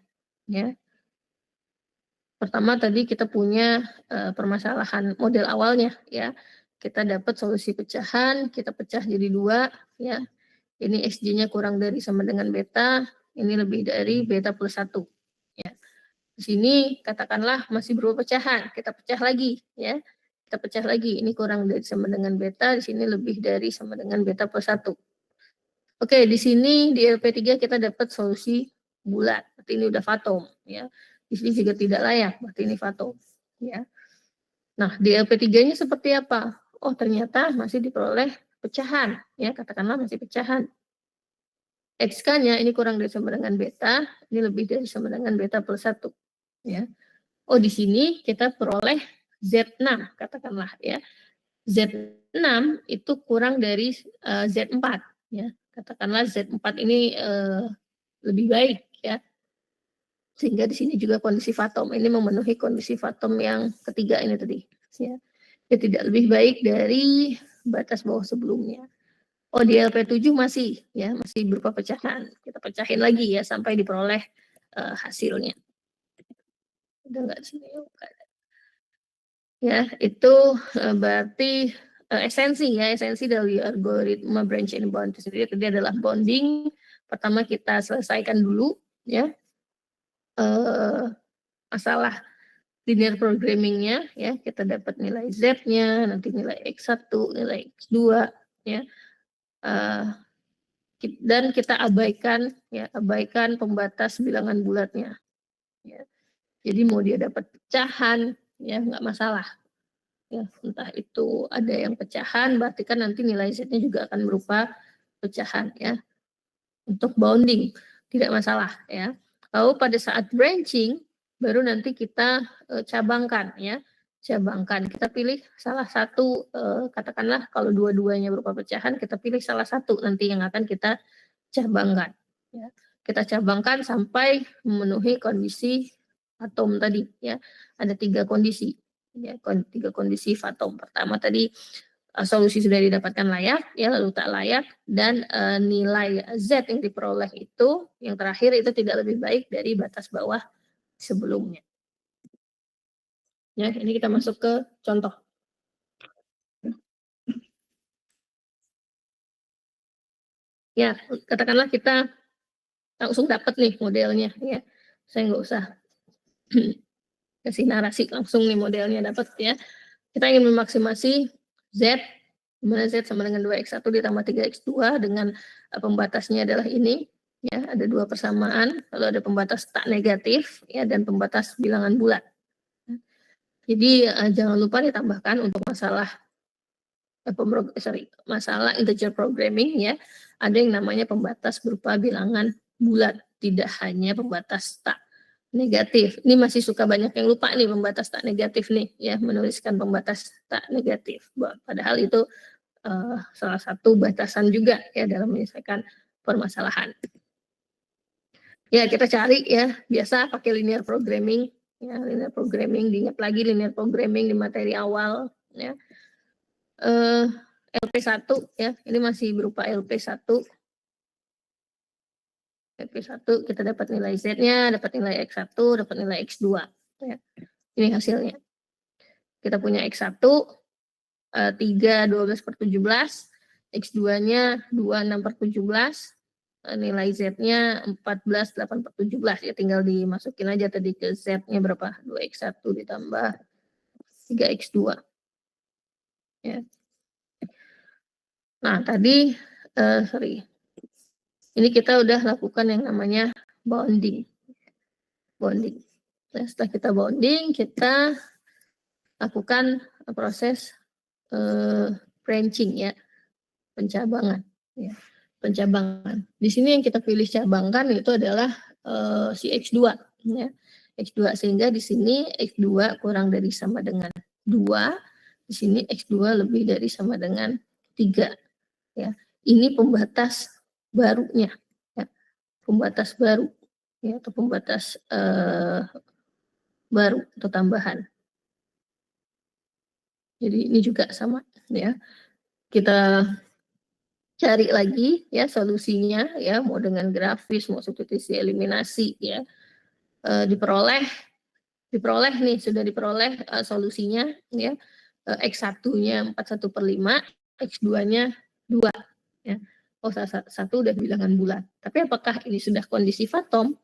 ya. Pertama tadi kita punya permasalahan model awalnya ya. Kita dapat solusi pecahan, kita pecah jadi 2 ya. Ini XJ-nya kurang dari sama dengan beta, ini lebih dari beta plus 1 ya. Di sini katakanlah masih berupa pecahan, kita pecah lagi ya. Kita pecah lagi, ini kurang dari sama dengan beta, di sini lebih dari sama dengan beta plus 1. Oke, di sini di LP3 kita dapat solusi bulat, berarti ini udah fatom ya. Di sini juga tidak layak, berarti ini fatom ya. Nah, di LP3-nya seperti apa? Oh, ternyata masih diperoleh pecahan, ya, katakanlah masih pecahan. XK-nya ini kurang dari sama dengan beta, ini lebih dari sama dengan beta plus 1. Ya. Oh, di sini kita peroleh Z6, katakanlah ya. Z6 itu kurang dari Z4. Ya. Katakanlah Z4 ini lebih baik. Ya. Sehingga di sini juga kondisi Fathom. Ini memenuhi kondisi Fathom yang ketiga ini tadi. Ya. Dia tidak lebih baik dari batas bawah sebelumnya. Oh, di LP7 masih ya, masih berupa pecahan. Kita pecahin lagi ya sampai diperoleh hasilnya. Udah enggak sini ya, itu berarti esensi ya, esensi dari algoritma branch and bound itu sendiri tadi adalah bonding. Pertama kita selesaikan dulu ya masalah linear programmingnya ya, kita dapat nilai Z-nya, nanti nilai X1, nilai X2 ya. Dan kita abaikan ya, abaikan pembatas bilangan bulatnya ya. Jadi mau dia dapat pecahan ya nggak masalah ya, entah itu ada yang pecahan berarti kan nanti nilai Z-nya juga akan berupa pecahan ya. Untuk bounding tidak masalah ya. Lalu pada saat branching baru nanti kita cabangkan ya, cabangkan, kita pilih salah satu, katakanlah kalau dua-duanya berupa pecahan kita pilih salah satu nanti yang akan kita cabangkan ya. Kita cabangkan sampai memenuhi kondisi Fathom tadi ya. Ada 3 kondisi ya, 3 kondisi Fathom. Pertama tadi solusi sudah didapatkan layak ya, lalu tak layak, dan nilai Z yang diperoleh itu yang terakhir itu tidak lebih baik dari batas bawah sebelumnya. Ya, ini kita masuk ke contoh. Ya, katakanlah kita langsung dapat nih modelnya ya. Saya nggak usah kasih narasi, langsung nih modelnya dapat ya. Kita ingin memaksimasi Z, di mana Z sama dengan 2X1 ditambah 3X2 dengan pembatasnya adalah ini ya, ada 2 persamaan, lalu ada pembatas tak negatif ya dan pembatas bilangan bulat. Jadi jangan lupa ditambahkan untuk masalah masalah integer programming ya, ada yang namanya pembatas berupa bilangan bulat, tidak hanya pembatas tak negatif. Ini masih suka banyak yang lupa nih pembatas tak negatif nih ya, menuliskan pembatas tak negatif. Padahal itu salah satu batasan juga ya dalam menyelesaikan permasalahan. Ya, kita cari ya, biasa pakai linear programming ya, linear programming, diingat lagi linear programming di materi awal ya. LP1 ya, ini masih berupa LP1. LP1 kita dapat nilai Z-nya, dapat nilai X1, dapat nilai X2 ya. Ini hasilnya. Kita punya X1 3 12/17, X2-nya 26/17, nilai Z-nya 14 8/17 ya, tinggal dimasukin aja tadi ke Z-nya berapa, 2X1 ditambah 3X2 ya. Nah, tadi ini kita udah lakukan yang namanya bounding. Nah, setelah kita bounding, kita lakukan proses branching ya, pencabangan ya, pencabangan. Di sini yang kita pilih cabangkan itu adalah si X2 ya, X2, sehingga di sini X2 kurang dari sama dengan 2, di sini X2 lebih dari sama dengan 3 ya. Ini pembatas barunya ya, pembatas baru ya, atau pembatas baru atau tambahan. Jadi ini juga sama ya. Kita cari lagi ya solusinya ya, mau dengan grafis, mau substitusi eliminasi ya. Diperoleh nih, sudah diperoleh solusinya ya. X1-nya 41/5, X2-nya 2 ya. Oh, satu udah bilangan bulat. Tapi apakah ini sudah kondisi Fathom?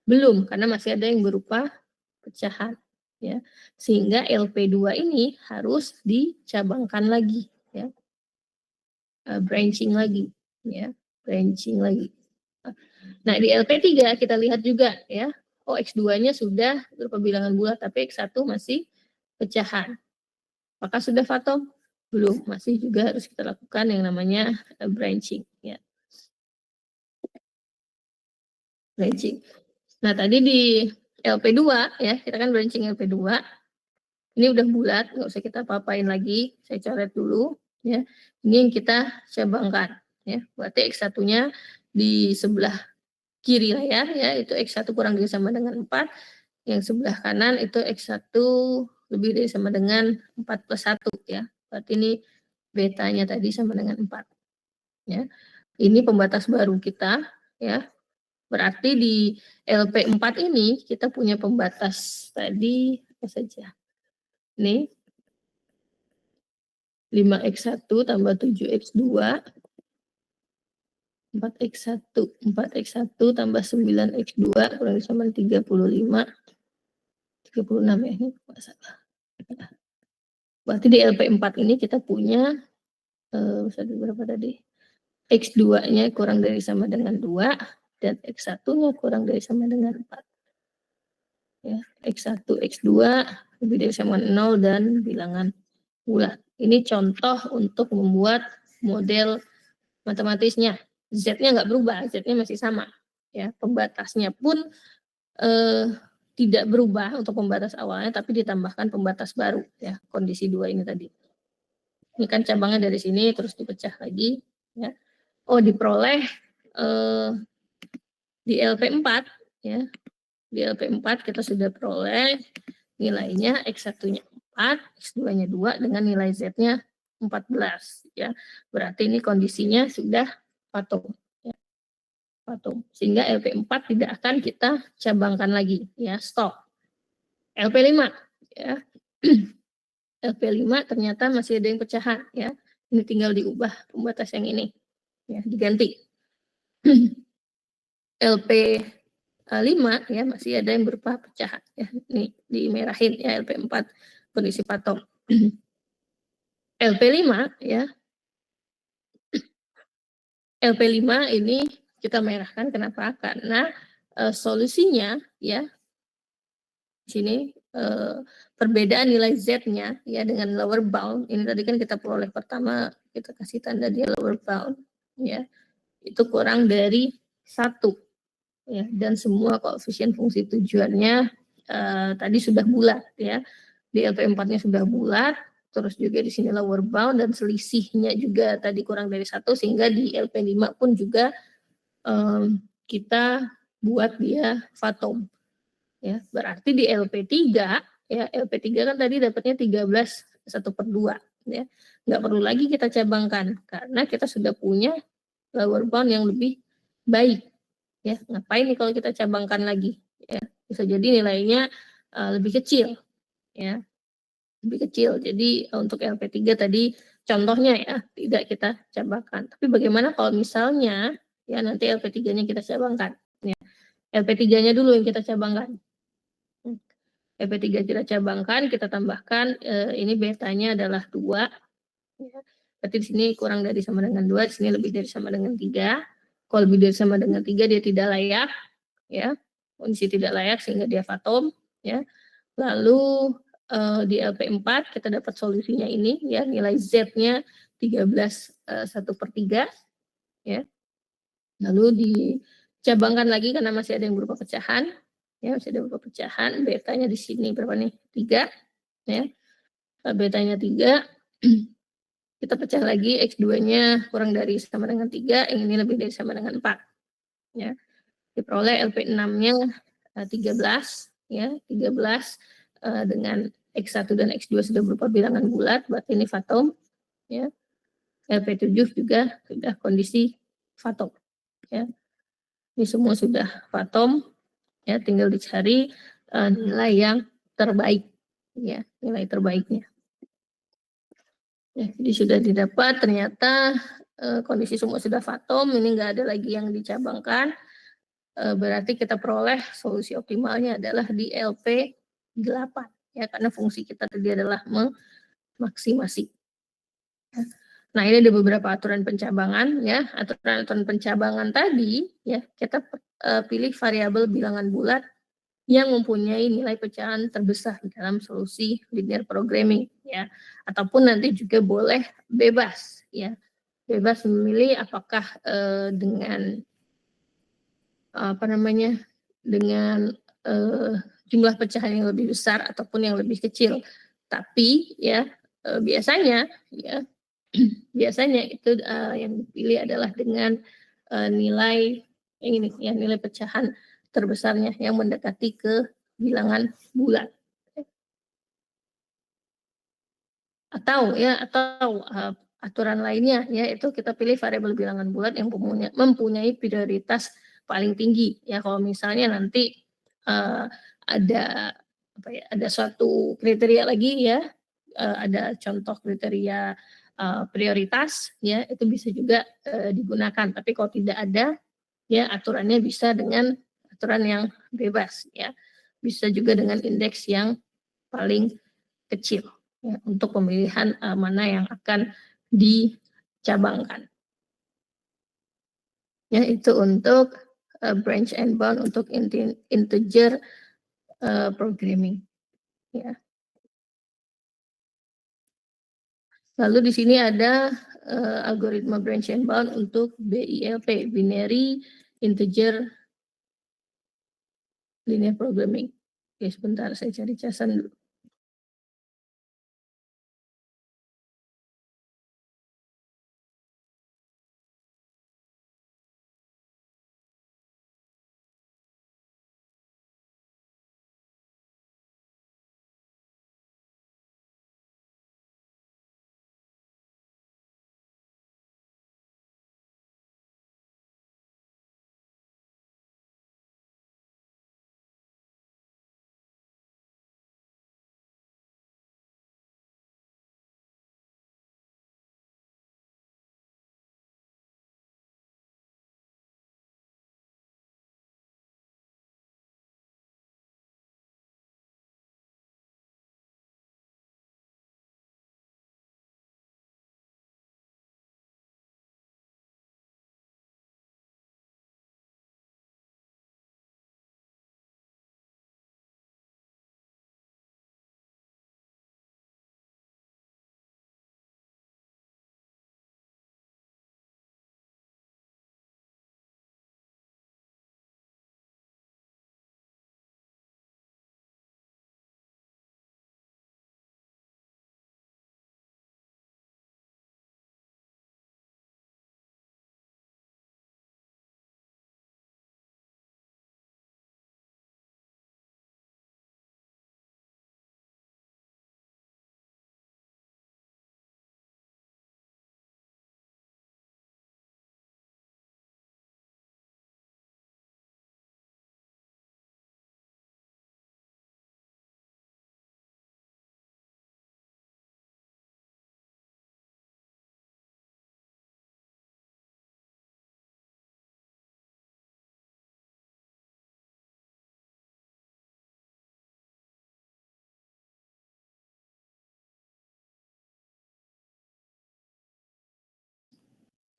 Belum, karena masih ada yang berupa pecahan ya. Sehingga LP2 ini harus dicabangkan lagi ya. Branching lagi ya, branching lagi. Nah, di LP3 kita lihat juga ya. Oh, X2-nya sudah berupa bilangan bulat tapi X1 masih pecahan. Apakah sudah fatom? Belum, masih juga harus kita lakukan yang namanya branching, ya. Branching. Nah, tadi di LP2 ya, kita kan branching LP2. Ini udah bulat, nggak usah kita apa-apain lagi. Saya coret dulu, ya. Ini yang kita cabangkan, ya. Berarti X1-nya di sebelah kiri layar, ya, itu X1 kurang dari sama dengan 4. Yang sebelah kanan itu X1 lebih dari sama dengan 4 plus 1, ya. Berarti ini betanya tadi sama dengan 4. Ya. Ini pembatas baru kita, ya. Berarti di LP4 ini kita punya pembatas tadi apa saja? Ini 5X1 tambah 7X2, 4X1 tambah 9X2 kurang sama 35, 36 ya, ini salah. Berarti di LP4 ini kita punya berapa tadi? X2-nya kurang dari sama dengan 2 dan X1-nya kurang dari sama dengan 4. Ya, X1, X2 lebih dari sama 0 dan bilangan bulat. Ini contoh untuk membuat model matematisnya. Z-nya nggak berubah, Z-nya masih sama. Ya, pembatasnya pun tidak berubah untuk pembatas awalnya, tapi ditambahkan pembatas baru. Ya, kondisi 2 ini tadi. Ini kan cabangnya dari sini terus dipecah lagi. Ya. Oh, diperoleh di LP4 ya. Di LP4 kita sudah peroleh nilainya X1-nya 4, X2-nya 2 dengan nilai Z-nya 14 ya. Berarti ini kondisinya sudah patung ya. Patung. Sehingga LP4 tidak akan kita cabangkan lagi ya, stop. LP5 ya. LP5 ternyata masih ada yang pecahan ya. Ini tinggal diubah pembatas yang ini ya, diganti. LP5 ya masih ada yang berupa pecahan ya. Ini dimerahin ya LP4 kondisi patom. LP5 ya. LP5 ini kita merahkan kenapa? Karena solusinya ya sini perbedaan nilai Z-nya ya dengan lower bound. Ini tadi kan kita peroleh pertama kita kasih tanda dia lower bound ya. Itu kurang dari 1 ya, dan semua koefisien fungsi tujuannya tadi sudah bulat ya. Di LP4-nya sudah bulat, terus juga di sini lower bound dan selisihnya juga tadi kurang dari 1 sehingga di LP5 pun juga kita buat dia fatom. Ya, berarti di LP3 ya, LP3 kan tadi dapatnya 13 1/2 ya. Nggak perlu lagi kita cabangkan karena kita sudah punya lower bound yang lebih baik. Ya, ngapain nih kalau kita cabangkan lagi ya, bisa jadi nilainya lebih kecil ya, lebih kecil. Jadi untuk LP3 tadi contohnya ya tidak kita cabangkan. Tapi bagaimana kalau misalnya ya nanti LP3-nya kita cabangkan ya. LP3-nya dulu yang kita cabangkan. LP3 kita cabangkan, kita tambahkan ini betanya adalah 2 ya. Berarti di sini kurang dari sama dengan 2, di sini lebih dari sama dengan 3. Kalau lebih dari sama dengan 3 dia tidak layak ya. Kondisi tidak layak sehingga dia fatom ya. Lalu di LP4 kita dapat solusinya ini ya, nilai Z-nya 13 1/3 ya. Lalu dicabangkan lagi karena masih ada yang berupa pecahan ya, masih ada berupa pecahan. Betanya di sini berapa nih? 3 ya. Betanya 3. Kita pecah lagi, X2-nya kurang dari sama dengan 3, yang ini lebih dari sama dengan 4. Ya. Diperoleh LP6-nya 13 ya, 13 dengan X1 dan X2 sudah berupa bilangan bulat, berarti ini fatom ya. LP7 juga sudah kondisi fatom ya. Ini semua sudah fatom ya, tinggal dicari nilai yang terbaik ya, nilai terbaiknya. Ya, jadi sudah didapat ternyata kondisi semua sudah fatom, ini enggak ada lagi yang dicabangkan. Berarti kita peroleh solusi optimalnya adalah di LP8 ya, karena fungsi kita tadi adalah memaksimasi. Nah, ini ada beberapa aturan pencabangan ya. Aturan pencabangan tadi ya, kita pilih variabel bilangan bulat yang mempunyai nilai pecahan terbesar dalam solusi linear programming ya, ataupun nanti juga boleh bebas ya, bebas memilih apakah dengan apa namanya, dengan jumlah pecahan yang lebih besar ataupun yang lebih kecil. Tapi ya biasanya ya biasanya itu yang dipilih adalah dengan nilai yang ini ya, nilai pecahan terbesarnya yang mendekati ke bilangan bulat. Atau aturan lainnya ya, itu kita pilih variabel bilangan bulat yang mempunyai prioritas paling tinggi ya. Kalau misalnya nanti ada apa ya, ada suatu kriteria lagi ya, ada contoh kriteria prioritas ya, itu bisa juga digunakan. Tapi kalau tidak ada ya, aturannya bisa dengan aturan yang bebas ya, bisa juga dengan indeks yang paling kecil ya, untuk pemilihan mana yang akan dicabangkan. Ya, itu untuk branch and bound untuk integer programming ya. Lalu di sini ada algoritma branch and bound untuk BILP, binary integer linear programming. Oke, sebentar saya cari casan dulu.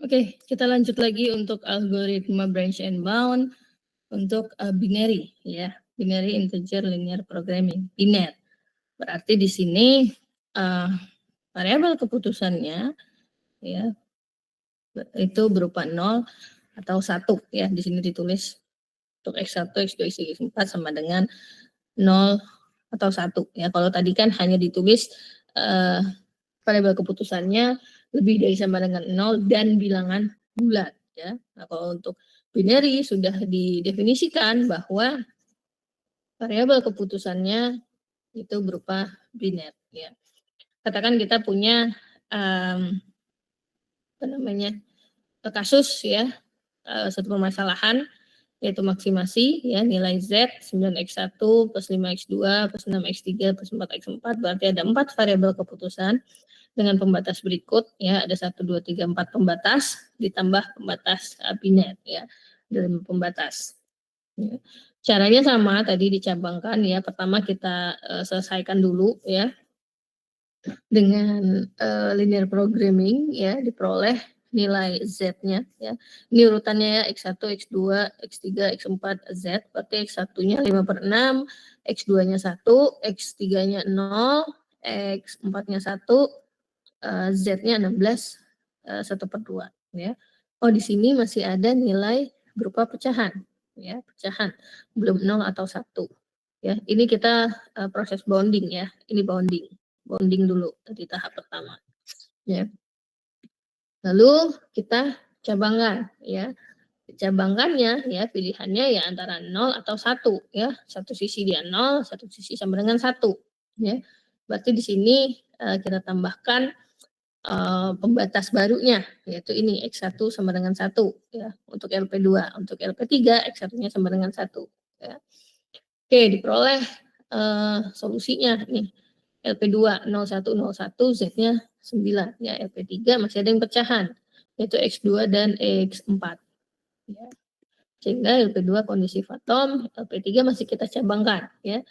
Oke, kita lanjut lagi untuk algoritma branch and bound untuk binary ya, binary integer linear programming, BINER. Berarti di sini variabel keputusannya ya itu berupa 0 atau 1 ya. Di sini ditulis untuk X1, X2, X3, X4 sama dengan 0 atau 1 ya. Kalau tadi kan hanya ditulis variabel keputusannya lebih dari sama dengan 0 dan bilangan bulat ya. Nah, kalau untuk binary sudah didefinisikan bahwa variabel keputusannya itu berupa biner ya. Katakan kita punya apa namanya, kasus ya, satu permasalahan yaitu maksimasi ya, nilai Z 9x1 plus 5x2 plus 6x3 plus 4x4, berarti ada 4 variabel keputusan dengan pembatas berikut ya, ada 1 2 3 4 pembatas ditambah pembatas biner ya, dalam pembatas. Ya. Caranya sama tadi dicabangkan ya. Pertama kita selesaikan dulu ya dengan linear programming ya, diperoleh nilai Z-nya ya. Ini urutannya ya, X1, X2, X3, X4, Z. Berarti X1-nya 5/6, X2-nya 1, X3-nya 0, X4-nya 1, Z-nya 16, 1/2 ya. Oh, di sini masih ada nilai berupa pecahan ya, pecahan belum 0 atau 1 ya. Ini kita proses bounding ya. Ini bounding dulu di tahap pertama ya. Lalu kita cabangkan ya. Cabangkannya ya, pilihannya ya antara 0 atau 1 ya. Satu sisi dia 0, satu sisi sama dengan 1 ya. Berarti di sini kita tambahkan pembatas barunya, yaitu ini X1 sama dengan 1 ya untuk LP2. Untuk LP3 X1-nya sama dengan 1 ya. Oke, diperoleh solusinya nih. LP2 01 01, Z-nya 9 ya. LP3 masih ada yang pecahan, yaitu X2 dan X4 ya. Sehingga LP2 kondisi Fathom, LP3 masih kita cabangkan ya.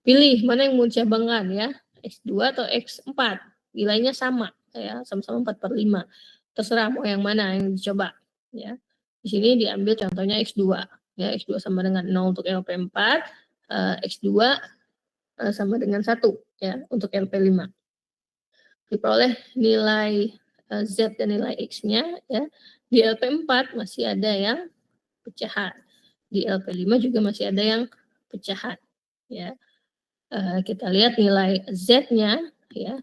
Pilih mana yang mau cabangkan ya, X2 atau X4. Nilainya sama ya, sama-sama 4/5. Terserah mau yang mana yang dicoba ya. Di sini diambil contohnya X2 ya, X2 sama dengan 0 untuk LP4, X2 sama dengan 1 ya untuk LP5. Diperoleh nilai Z dan nilai X-nya ya. Di LP4 masih ada yang pecahan. Di LP5 juga masih ada yang pecahan ya. Kita lihat nilai Z-nya ya.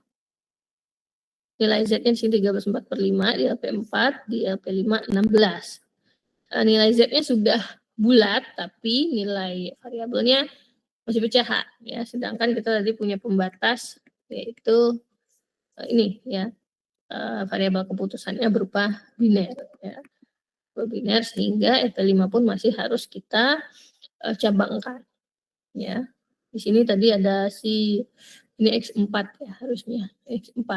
Nilai Z-nya di sini 13/4/5, di LP4, di LP5 16. Nilai Z-nya sudah bulat tapi nilai variabelnya masih pecahan ya. Sedangkan kita tadi punya pembatas yaitu ini ya, variabel keputusannya berupa biner ya. Biner sehingga LP5 pun masih harus kita cabangkan ya. Di sini tadi ada ini X4 ya harusnya, X4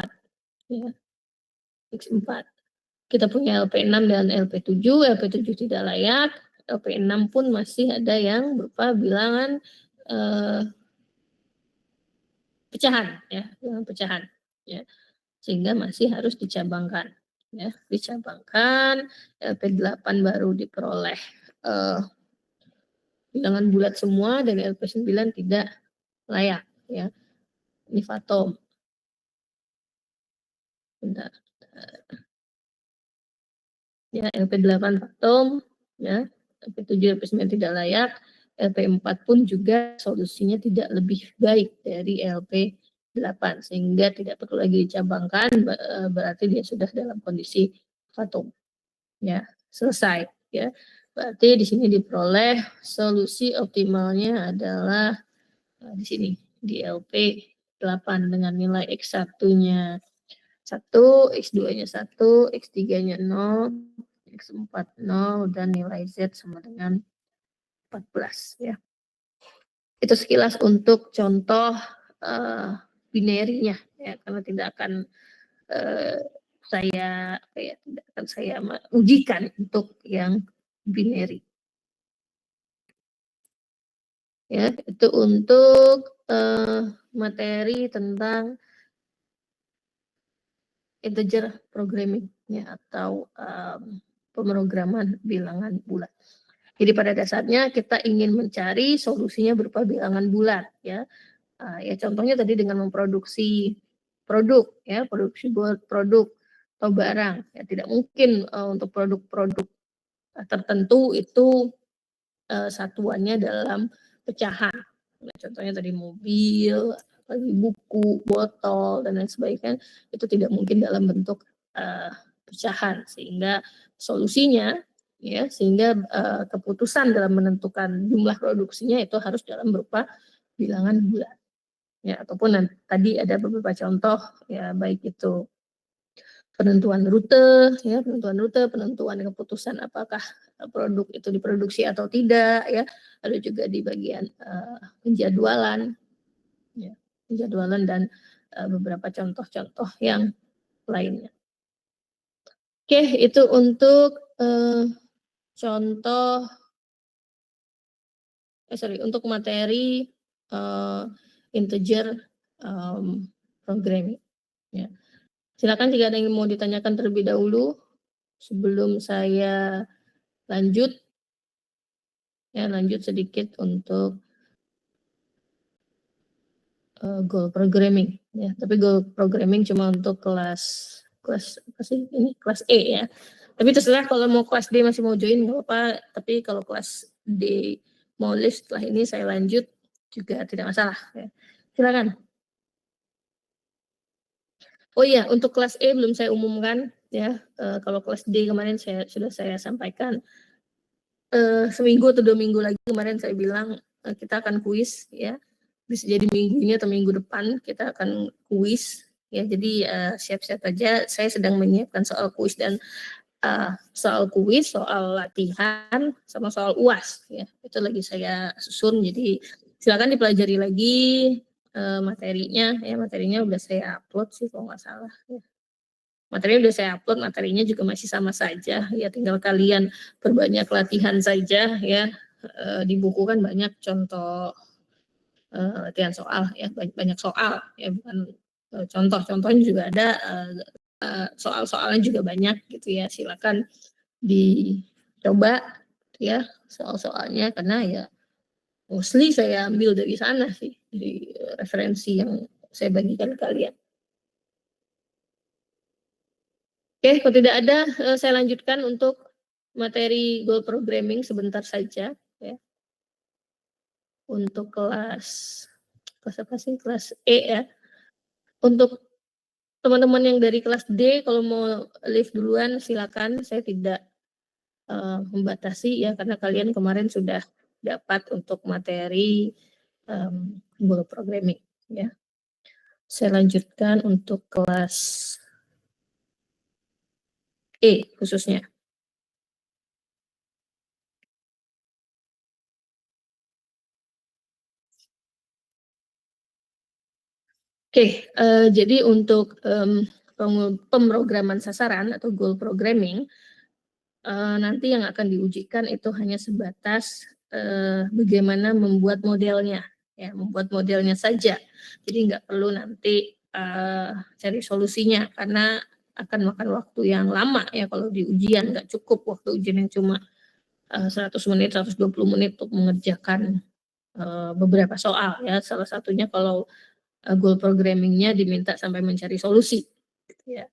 ya. X4. Kita punya LP6 dan LP7, LP7 tidak layak, LP6 pun masih ada yang berupa bilangan pecahan ya, bilangan pecahan ya. Sehingga masih harus dicabangkan ya, dicabangkan. LP8 baru diperoleh bilangan bulat semua dan LP9 tidak layak ya. Ini Fathom. Bentar. Ya, LP8 Fathom ya, LP7, LP9 tidak layak, LP4 pun juga solusinya tidak lebih baik dari LP8 sehingga tidak perlu lagi dicabangkan, berarti dia sudah dalam kondisi Fathom. Ya, selesai ya. Berarti di sini diperoleh solusi optimalnya adalah di sini di LP8 dengan nilai X1-nya 1, X2-nya 1, X3-nya 0, X4 0 dan nilai Z sama dengan 14 ya. Itu sekilas untuk contoh binerinya ya, karena tidak akan saya tidak akan saya ujikan untuk yang binary. Ya, itu untuk materi tentang integer programming ya atau pemrograman bilangan bulat. Jadi pada dasarnya kita ingin mencari solusinya berupa bilangan bulat ya. Ya contohnya tadi dengan memproduksi produk ya, produksi buat produk atau barang. Ya tidak mungkin untuk produk-produk tertentu itu satuannya dalam pecahan. Nah, contohnya tadi mobil, buku, botol dan lain sebagainya itu tidak mungkin dalam bentuk pecahan sehingga solusinya ya sehingga keputusan dalam menentukan jumlah produksinya itu harus dalam berupa bilangan bulat ya ataupun tadi ada beberapa contoh ya baik itu penentuan rute ya penentuan keputusan apakah produk itu diproduksi atau tidak ya lalu juga di bagian penjadwalan ya penjadwalan dan beberapa contoh-contoh yang lainnya. Oke, itu untuk contoh untuk materi integer programming ya. Silakan jika ada yang mau ditanyakan terlebih dahulu. sebelum saya lanjut sedikit untuk goal programming ya. Tapi goal programming cuma untuk kelas apa sih ini, kelas E ya. Tapi terserah kalau mau kelas D masih mau join nggak apa-apa, tapi kalau kelas D mau live setelah ini saya lanjut juga tidak masalah ya. Silakan. Oh iya, untuk kelas E belum saya umumkan ya. Kalau kelas D kemarin sudah saya sampaikan. Seminggu atau 2 minggu lagi kemarin saya bilang kita akan kuis ya. Bisa jadi minggu ini atau minggu depan kita akan kuis ya. Jadi siap-siap aja. Saya sedang menyiapkan soal kuis dan soal latihan, sama soal UAS ya. Itu lagi saya susun. Jadi silakan dipelajari lagi materinya ya. Materinya udah saya upload sih kalau nggak salah ya. Materinya udah saya upload, materinya juga masih sama saja ya, tinggal kalian perbanyak latihan saja ya. Di buku kan banyak contoh latihan soal ya, banyak soal ya, bukan contoh-contohnya juga ada, soal-soalnya juga banyak gitu ya. Silakan dicoba ya soal-soalnya, karena ya mostly saya ambil dari sana sih, dari referensi yang saya bagikan ke kalian. Oke, kalau tidak ada, saya lanjutkan untuk materi goal programming sebentar saja ya. Untuk kelas apa sih? Kelas E ya. Untuk teman-teman yang dari kelas D kalau mau live duluan silakan, saya tidak membatasi ya, karena kalian kemarin sudah dapat untuk materi goal programming ya. Saya lanjutkan untuk kelas E khususnya. Oke, jadi untuk pemrograman sasaran atau goal programming, nanti yang akan diujikan itu hanya sebatas bagaimana membuat modelnya, ya, membuat modelnya saja. Jadi nggak perlu nanti cari solusinya, karena akan makan waktu yang lama ya kalau di ujian. Nggak cukup waktu ujian yang cuma 100 menit, 120 menit untuk mengerjakan beberapa soal ya. Salah satunya kalau goal programmingnya diminta sampai mencari solusi gitu ya.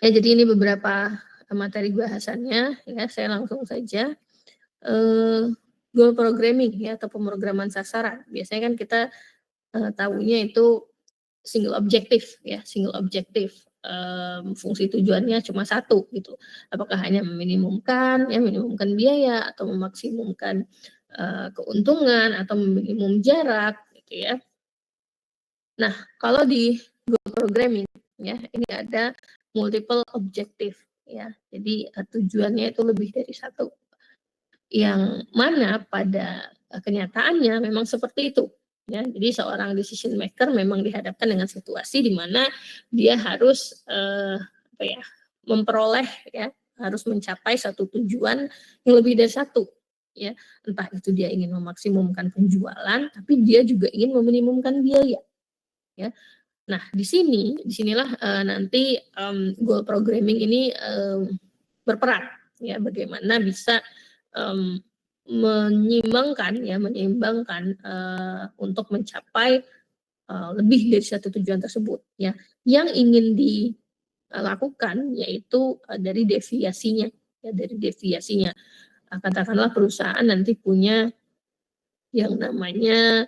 Ya, jadi ini beberapa materi bahasannya ya, saya langsung saja. Goal programming ya, atau pemrograman sasaran. Biasanya kan kita tahunya itu single objektif ya, single objektif. Fungsi tujuannya cuma satu gitu. Apakah hanya meminimumkan biaya, atau memaksimumkan keuntungan, atau meminimum jarak gitu ya. Nah, kalau di goal programming ya, ini ada multiple objektif ya. Jadi tujuannya itu lebih dari satu. Yang mana pada kenyataannya memang seperti itu ya. Jadi seorang decision maker memang dihadapkan dengan situasi di mana dia harus apa ya, memperoleh ya, harus mencapai satu tujuan yang lebih dari satu ya. Entah itu dia ingin memaksimumkan penjualan, tapi dia juga ingin meminimumkan biaya ya. Nah, disinilah nanti goal programming ini berperan ya, bagaimana bisa menyeimbangkan untuk mencapai lebih dari satu tujuan tersebut ya. Yang ingin dilakukan yaitu dari deviasinya ya, dari deviasinya. Katakanlah perusahaan nanti punya yang namanya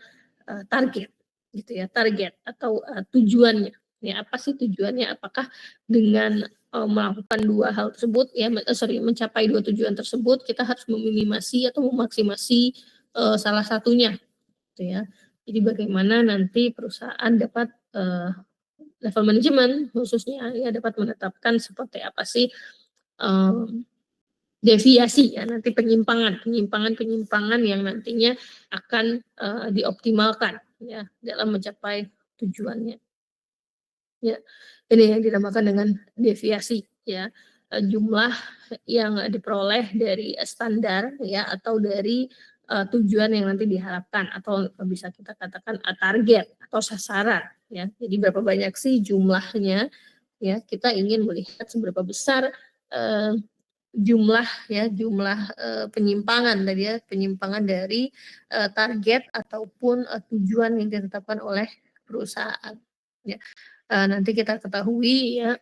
target gitu ya, target atau tujuannya. Ya, apa sih tujuannya? Apakah dengan melakukan dua hal tersebut ya, mencapai dua tujuan tersebut, kita harus meminimasi atau memaksimasi salah satunya gitu ya. Jadi bagaimana nanti perusahaan dapat level manajemen khususnya ya, dapat menetapkan seperti apa sih deviasi ya, nanti penyimpangan yang nantinya akan dioptimalkan ya dalam mencapai tujuannya. Ya, ini yang dinamakan dengan deviasi ya. Jumlah yang diperoleh dari standar ya, atau dari tujuan yang nanti diharapkan, atau bisa kita katakan target atau sasaran ya. Jadi berapa banyak sih jumlahnya ya, kita ingin melihat seberapa besar jumlah penyimpangan tadi ya, penyimpangan dari target ataupun tujuan yang ditetapkan oleh perusahaan. Ya. Nanti kita ketahui ya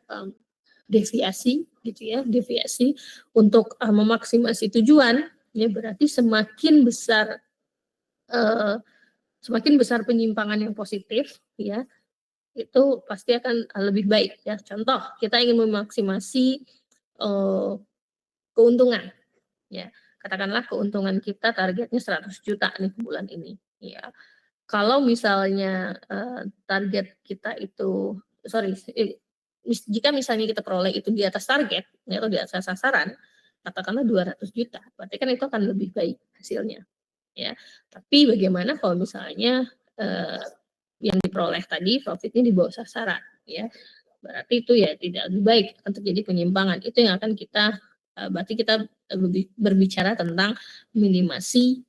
deviasi gitu ya, deviasi untuk memaksimasi tujuan ya, berarti semakin besar penyimpangan yang positif ya, itu pasti akan lebih baik ya. Contoh, kita ingin memaksimasi keuntungan ya. Katakanlah keuntungan kita targetnya 100 juta nih bulan ini ya. Kalau misalnya target kita itu jika misalnya kita peroleh itu di atas target ya, atau di atas sasaran, katakanlah 200 juta, berarti kan itu akan lebih baik hasilnya ya. Tapi bagaimana kalau misalnya yang diperoleh tadi profitnya di bawah sasaran ya, berarti itu ya tidak lebih baik, akan terjadi penyimpangan. Itu yang akan kita berarti kita berbicara tentang minimasi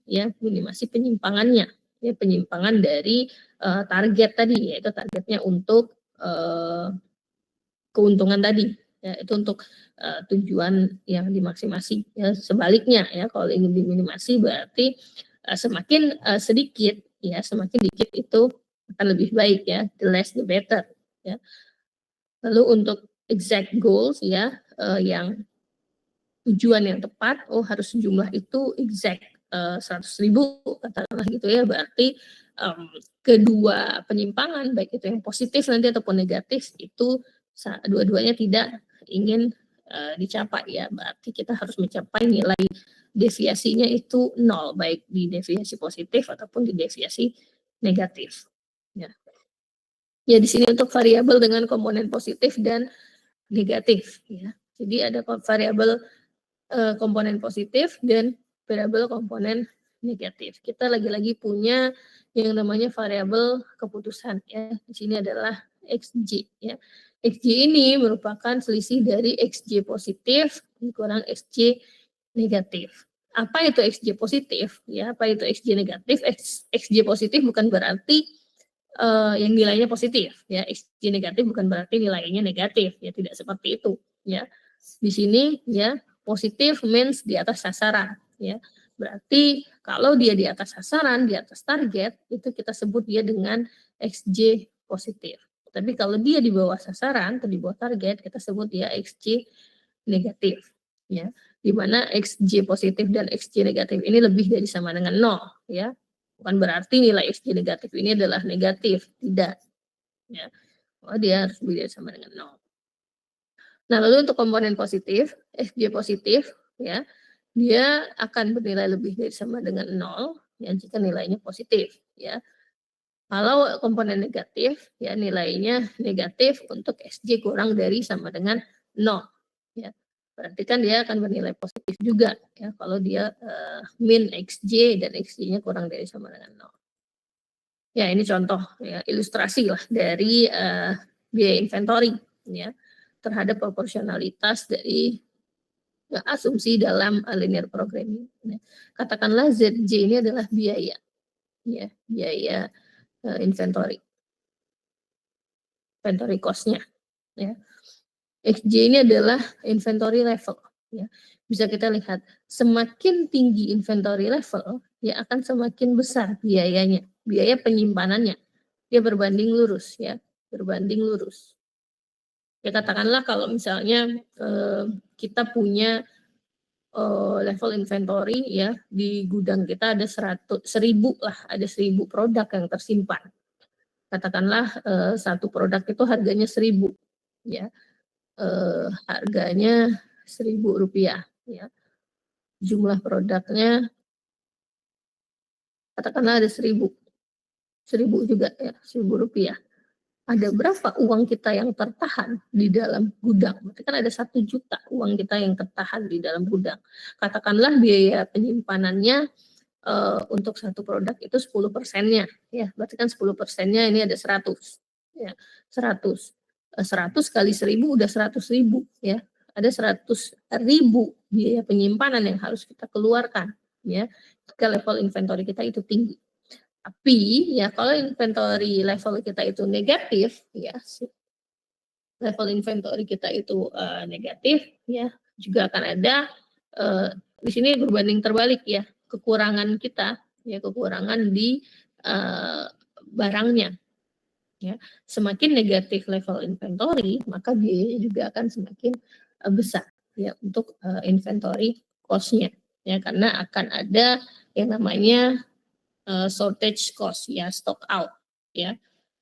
penyimpangannya ya, penyimpangan dari target tadi, yaitu targetnya untuk keuntungan tadi ya, itu untuk tujuan yang dimaksimasi ya. Sebaliknya ya, kalau ingin diminimasi berarti semakin sedikit itu akan lebih baik ya, the less the better ya. Lalu untuk exact goals ya, yang tujuan yang tepat, harus jumlah itu exact 100.000 katakanlah gitu ya, berarti kedua penyimpangan baik itu yang positif nanti ataupun negatif itu dua-duanya tidak ingin dicapai ya, berarti kita harus mencapai nilai deviasinya itu 0, baik di deviasi positif ataupun di deviasi negatif ya. Ya, di sini untuk variabel dengan komponen positif dan negatif ya. Jadi ada variabel komponen positif dan variabel komponen negatif. Kita lagi-lagi punya yang namanya variabel keputusan ya. Di sini adalah XJ ya. XJ ini merupakan selisih dari XJ positif kurang XJ negatif. Apa itu XJ positif ya? Apa itu XJ negatif? XJ positif bukan berarti yang nilainya positif ya. XJ negatif bukan berarti nilainya negatif ya, tidak seperti itu ya. Di sini ya, positif means di atas sasaran ya. Berarti kalau dia di atas sasaran, di atas target, itu kita sebut dia dengan XJ positif. Tapi kalau dia di bawah sasaran atau di bawah target, kita sebut dia XJ negatif ya. Di mana XJ positif dan XJ negatif ini lebih dari sama dengan 0 ya. Bukan berarti nilai XJ negatif ini adalah negatif, tidak ya. Dia harus lebih dari sama dengan 0. Nah, lalu untuk komponen positif, XJ positif ya, dia akan bernilai lebih dari sama dengan 0 ya jika nilainya positif ya. Kalau komponen negatif ya, nilainya negatif untuk XJ kurang dari sama dengan 0 ya. Berarti kan dia akan bernilai positif juga ya kalau dia min XJ dan XJ-nya kurang dari sama dengan 0. Ya, ini contoh ya, ilustrasi lah dari biaya inventory ya terhadap proporsionalitas dari asumsi dalam linear programming. Katakanlah ZJ ini adalah biaya ya, biaya inventory cost-nya ya. XJ ini adalah inventory level ya. Bisa kita lihat semakin tinggi inventory level ya akan semakin besar biayanya, biaya penyimpanannya. Dia berbanding lurus ya, berbanding lurus. Ya katakanlah kalau misalnya kita punya level inventory ya di gudang kita ada 1000 lah, ada 1000 produk yang tersimpan. Katakanlah satu produk itu harganya 1000 ya. Harganya Rp1.000 ya. Jumlah produknya katakanlah ada 1000 juga ya, Rp1.000. Ada berapa uang kita yang tertahan di dalam gudang? Berarti kan ada 1 juta uang kita yang tertahan di dalam gudang. Katakanlah biaya penyimpanannya untuk satu produk itu 10%-nya ya. Berarti kan 10%-nya ini ada 100 ya. 100 kali 1000 udah 100.000 ya. Ada 100.000 biaya penyimpanan yang harus kita keluarkan ya. Jika level inventory kita itu tinggi. Tapi ya kalau inventory level kita itu negatif ya, level inventory kita itu negatif ya, juga akan ada di sini berbanding terbalik ya, kekurangan kita ya, kekurangan di barangnya ya. Semakin negatif level inventory, maka biayanya juga akan semakin besar ya untuk inventory cost-nya ya, karena akan ada yang namanya shortage cost ya, stock out ya,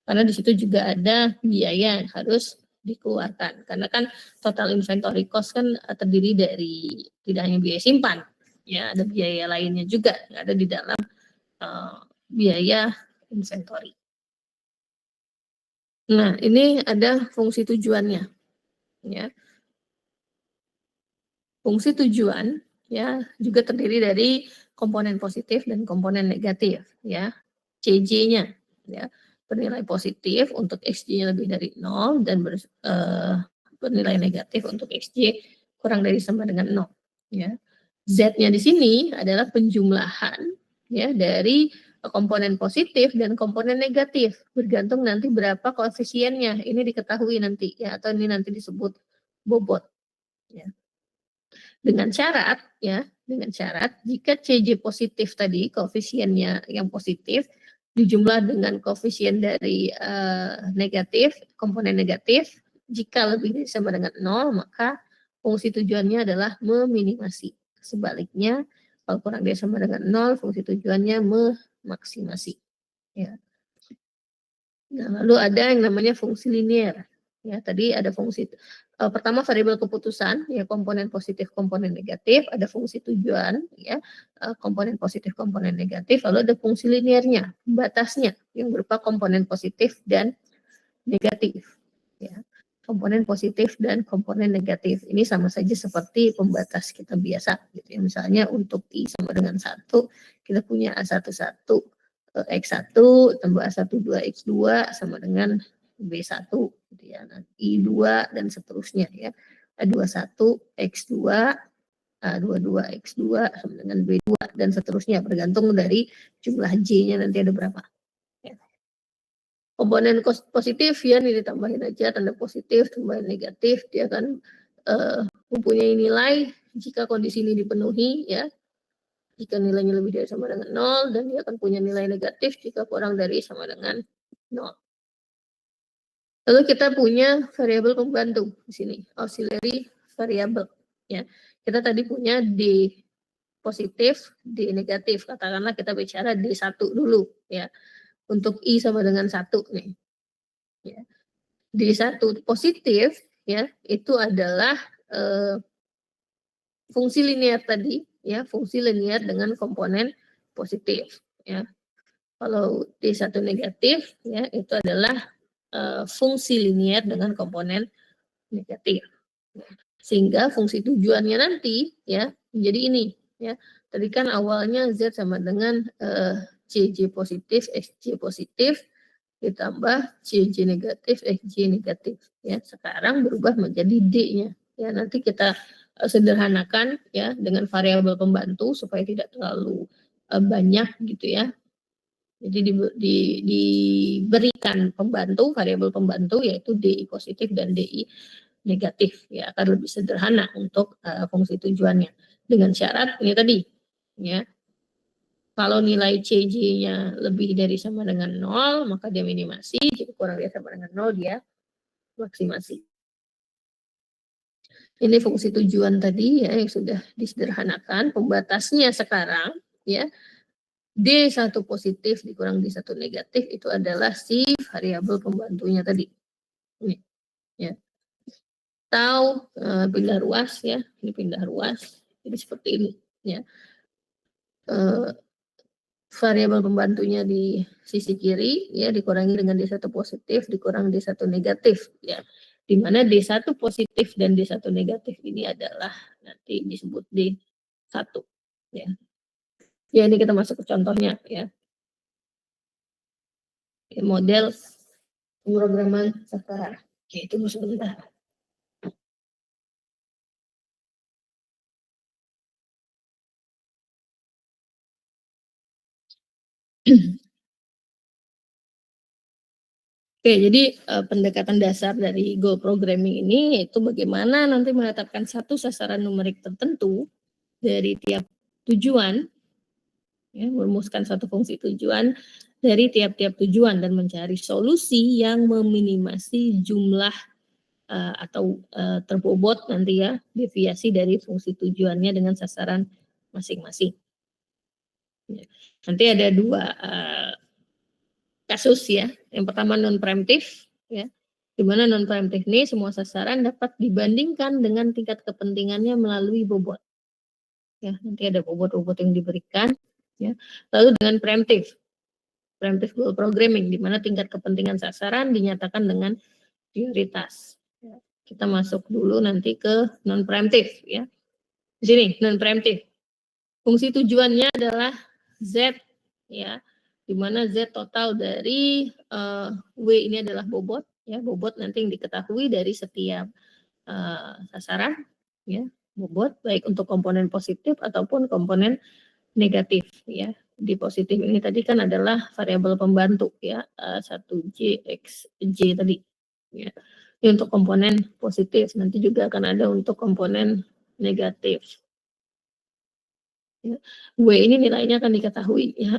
karena di situ juga ada biaya yang harus dikeluarkan, karena kan total inventory cost kan terdiri dari tidak hanya biaya simpan ya, ada biaya lainnya juga yang ada di dalam biaya inventory. Nah, ini ada fungsi tujuannya ya. Fungsi tujuan ya juga terdiri dari komponen positif dan komponen negatif ya. CJ-nya ya, bernilai positif untuk XJ-nya lebih dari 0 dan bernilai negatif untuk XJ kurang dari sama dengan 0 ya. Z-nya di sini adalah penjumlahan ya dari komponen positif dan komponen negatif, bergantung nanti berapa koefisiennya. Ini diketahui nanti ya, atau ini nanti disebut bobot ya. Dengan syarat ya, dengan syarat jika CJ positif tadi, koefisiennya yang positif dijumlah dengan koefisien dari negatif, komponen negatif, jika lebih dari sama dengan 0, maka fungsi tujuannya adalah meminimasi. Sebaliknya, kalau kurang dari sama dengan 0, fungsi tujuannya memaksimasi. Ya. Nah, lalu ada yang namanya fungsi linier. Ya, tadi ada fungsi pertama variabel keputusan, ya komponen positif, komponen negatif, ada fungsi tujuan, ya komponen positif, komponen negatif, lalu ada fungsi liniernya, batasnya yang berupa komponen positif dan negatif. Ya, komponen positif dan komponen negatif ini sama saja seperti pembatas kita biasa, gitu ya. Misalnya untuk I sama dengan 1, kita punya A11 X1 tambah A12 X2 sama dengan B1 gitu ya. Nah, I2 dan seterusnya ya. A21 X2 A22 X2 sama dengan B2 dan seterusnya, bergantung dari jumlah J-nya nanti ada berapa. Ya. Komponen positif ya, ini ditambahin aja tanda positif, tambahin negatif, dia akan mempunyai nilai jika kondisi ini dipenuhi ya. Jika nilainya lebih dari sama dengan 0, dan dia akan punya nilai negatif jika kurang dari sama dengan 0. Lalu kita punya variabel pembantu di sini, auxiliary variable. Ya, kita tadi punya D positif, D negatif. Katakanlah kita bicara D1 dulu ya. Untuk I sama dengan 1 nih. Ya. D1 positif ya, itu adalah fungsi linear tadi ya, fungsi linear dengan komponen positif ya. Kalau D1 negatif ya, itu adalah fungsi linear dengan komponen negatif. Sehingga fungsi tujuannya nanti ya menjadi ini ya. Tadi kan awalnya Z sama dengan CJ positif, XJ positif ditambah CJ negatif, XJ negatif ya. Sekarang berubah menjadi D-nya. Ya, nanti kita sederhanakan ya dengan variabel pembantu supaya tidak terlalu banyak gitu ya. Jadi diberikan pembantu, variabel pembantu yaitu DI positif dan DI negatif ya, akan lebih sederhana untuk fungsi tujuannya. Dengan syarat ini tadi ya. Kalau nilai CJ-nya lebih dari sama dengan 0, maka dia minimasi, jika kurang dari sama dengan 0 dia maksimasi. Ini fungsi tujuan tadi ya yang sudah disederhanakan, pembatasnya sekarang ya. D1 positif dikurang D1 negatif itu adalah si variabel pembantunya tadi. Ini, ya. Atau pindah ruas ya, ini pindah ruas. Jadi seperti ini ya. Variabel pembantunya di sisi kiri ya dikurangi dengan D1 positif dikurang D1 negatif ya. Di mana D1 positif dan D1 negatif ini adalah nanti disebut D1 ya. Ya, ini kita masuk ke contohnya ya. Model pemrograman sekarang. Oke, tunggu sebentar. Oke, jadi pendekatan dasar dari goal programming ini yaitu bagaimana nanti menetapkan satu sasaran numerik tertentu dari tiap tujuan, ya, merumuskan satu fungsi tujuan dari tiap-tiap tujuan dan mencari solusi yang meminimasi jumlah atau terbobot nanti ya deviasi dari fungsi tujuannya dengan sasaran masing-masing. Ya. Nanti ada dua kasus ya. Yang pertama non preemptif ya. Di mana non preemptif ini semua sasaran dapat dibandingkan dengan tingkat kepentingannya melalui bobot. Ya, nanti ada bobot-bobot yang diberikan ya. Lalu dengan preemptive goal programming di mana tingkat kepentingan sasaran dinyatakan dengan prioritas. Ya. Kita masuk dulu nanti ke non preemptive ya. Di sini non preemptive. Fungsi tujuannya adalah Z ya, di mana Z total dari W ini adalah bobot ya, bobot nanti yang diketahui dari setiap sasaran ya, bobot baik untuk komponen positif ataupun komponen negatif ya. Di positif ini tadi kan adalah variabel pembantu ya, 1J X J tadi ya. Ini untuk komponen positif, nanti juga akan ada untuk komponen negatif. Ya. W ini nilainya akan diketahui ya.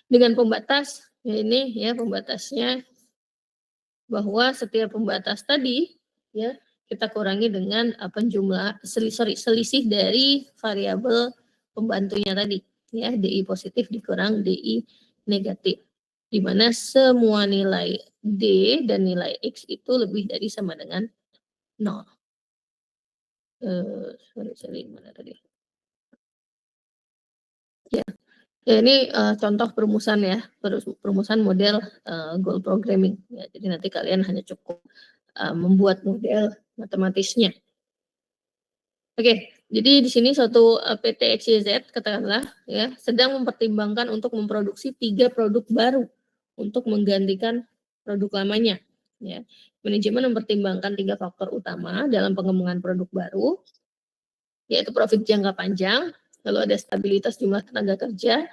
Dengan pembatas ya ini ya pembatasnya bahwa setiap pembatas tadi ya kita kurangi dengan selisih dari variabel pembantunya tadi ya, DI positif dikurang DI negatif, di mana semua nilai D dan nilai X itu lebih dari sama dengan 0. Sorry, mana tadi? Ya, ya ini contoh perumusan ya, perumusan model goal programming. Ya, jadi nanti kalian hanya cukup membuat model matematisnya. Oke, jadi di sini suatu PT XYZ katakanlah ya sedang mempertimbangkan untuk memproduksi 3 produk baru untuk menggantikan produk lamanya. Ya, manajemen mempertimbangkan 3 faktor utama dalam pengembangan produk baru, yaitu profit jangka panjang, lalu ada stabilitas jumlah tenaga kerja,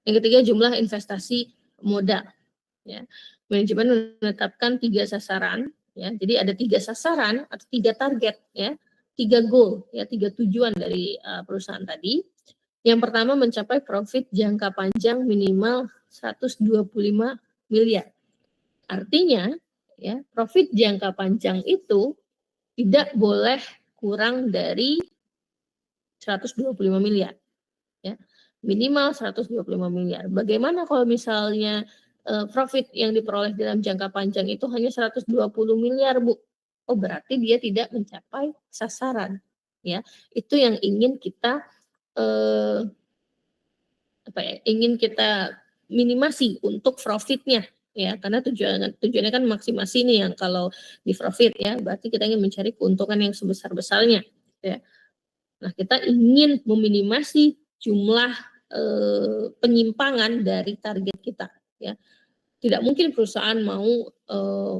yang ketiga jumlah investasi modal. Ya, manajemen menetapkan 3 sasaran. Ya, jadi ada 3 sasaran atau 3 target ya. 3 goal ya, 3 tujuan dari perusahaan tadi. Yang pertama mencapai profit jangka panjang minimal 125 miliar. Artinya ya, profit jangka panjang itu tidak boleh kurang dari 125 miliar ya. Minimal 125 miliar. Bagaimana kalau misalnya profit yang diperoleh dalam jangka panjang itu hanya 120 miliar, Bu? Oh, berarti dia tidak mencapai sasaran, ya. Itu yang ingin kita ingin kita minimasi untuk profitnya, ya. Karena tujuannya kan maksimasi nih yang kalau di profit ya, berarti kita ingin mencari keuntungan yang sebesar-besarnya, ya. Nah, kita ingin meminimasi jumlah penyimpangan dari target kita, ya. Tidak mungkin perusahaan mau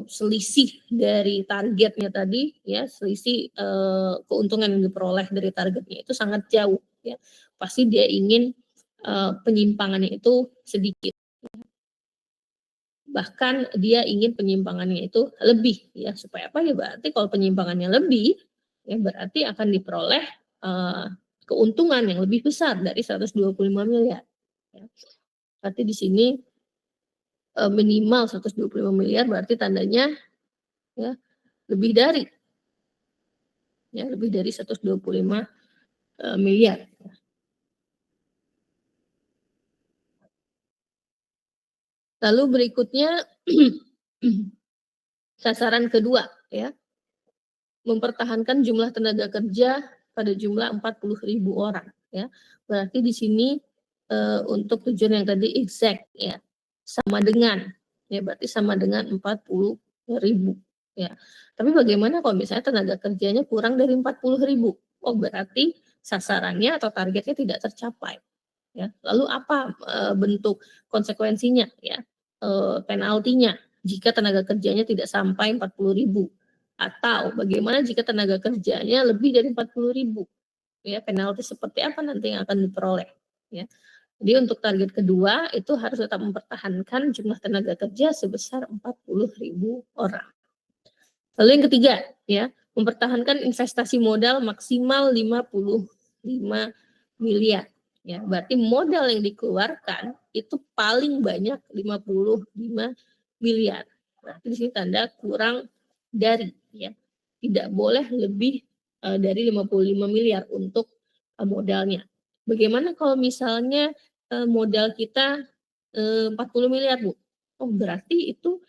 selisih dari targetnya tadi ya, selisih keuntungan yang diperoleh dari targetnya itu sangat jauh ya. Pasti dia ingin penyimpangannya itu sedikit. Bahkan dia ingin penyimpangannya itu lebih ya, supaya apa ya, berarti kalau penyimpangannya lebih ya berarti akan diperoleh keuntungan yang lebih besar dari 125 miliar. Ya. Berarti di sini minimal 125 miliar berarti tandanya ya lebih dari 125 miliar. Lalu berikutnya sasaran kedua ya, mempertahankan jumlah tenaga kerja pada jumlah 40.000 orang ya. Berarti di sini untuk tujuan yang tadi exact ya, sama dengan ya, berarti sama dengan 40.000 ya. Tapi bagaimana kalau misalnya tenaga kerjanya kurang dari 40.000? Oh, berarti sasarannya atau targetnya tidak tercapai ya. Lalu apa bentuk konsekuensinya ya, penaltinya jika tenaga kerjanya tidak sampai 40.000? Atau bagaimana jika tenaga kerjanya lebih dari 40.000? Ya, penalti seperti apa nanti yang akan diperoleh ya. Jadi untuk target kedua itu harus tetap mempertahankan jumlah tenaga kerja sebesar 40.000 orang. Lalu yang ketiga, ya, mempertahankan investasi modal maksimal 55 miliar. Ya, berarti modal yang dikeluarkan itu paling banyak 55 miliar. Berarti di sini tanda kurang dari, ya. Tidak boleh lebih dari 55 miliar untuk modalnya. Bagaimana kalau misalnya modal kita 40 miliar, Bu? Oh, berarti itu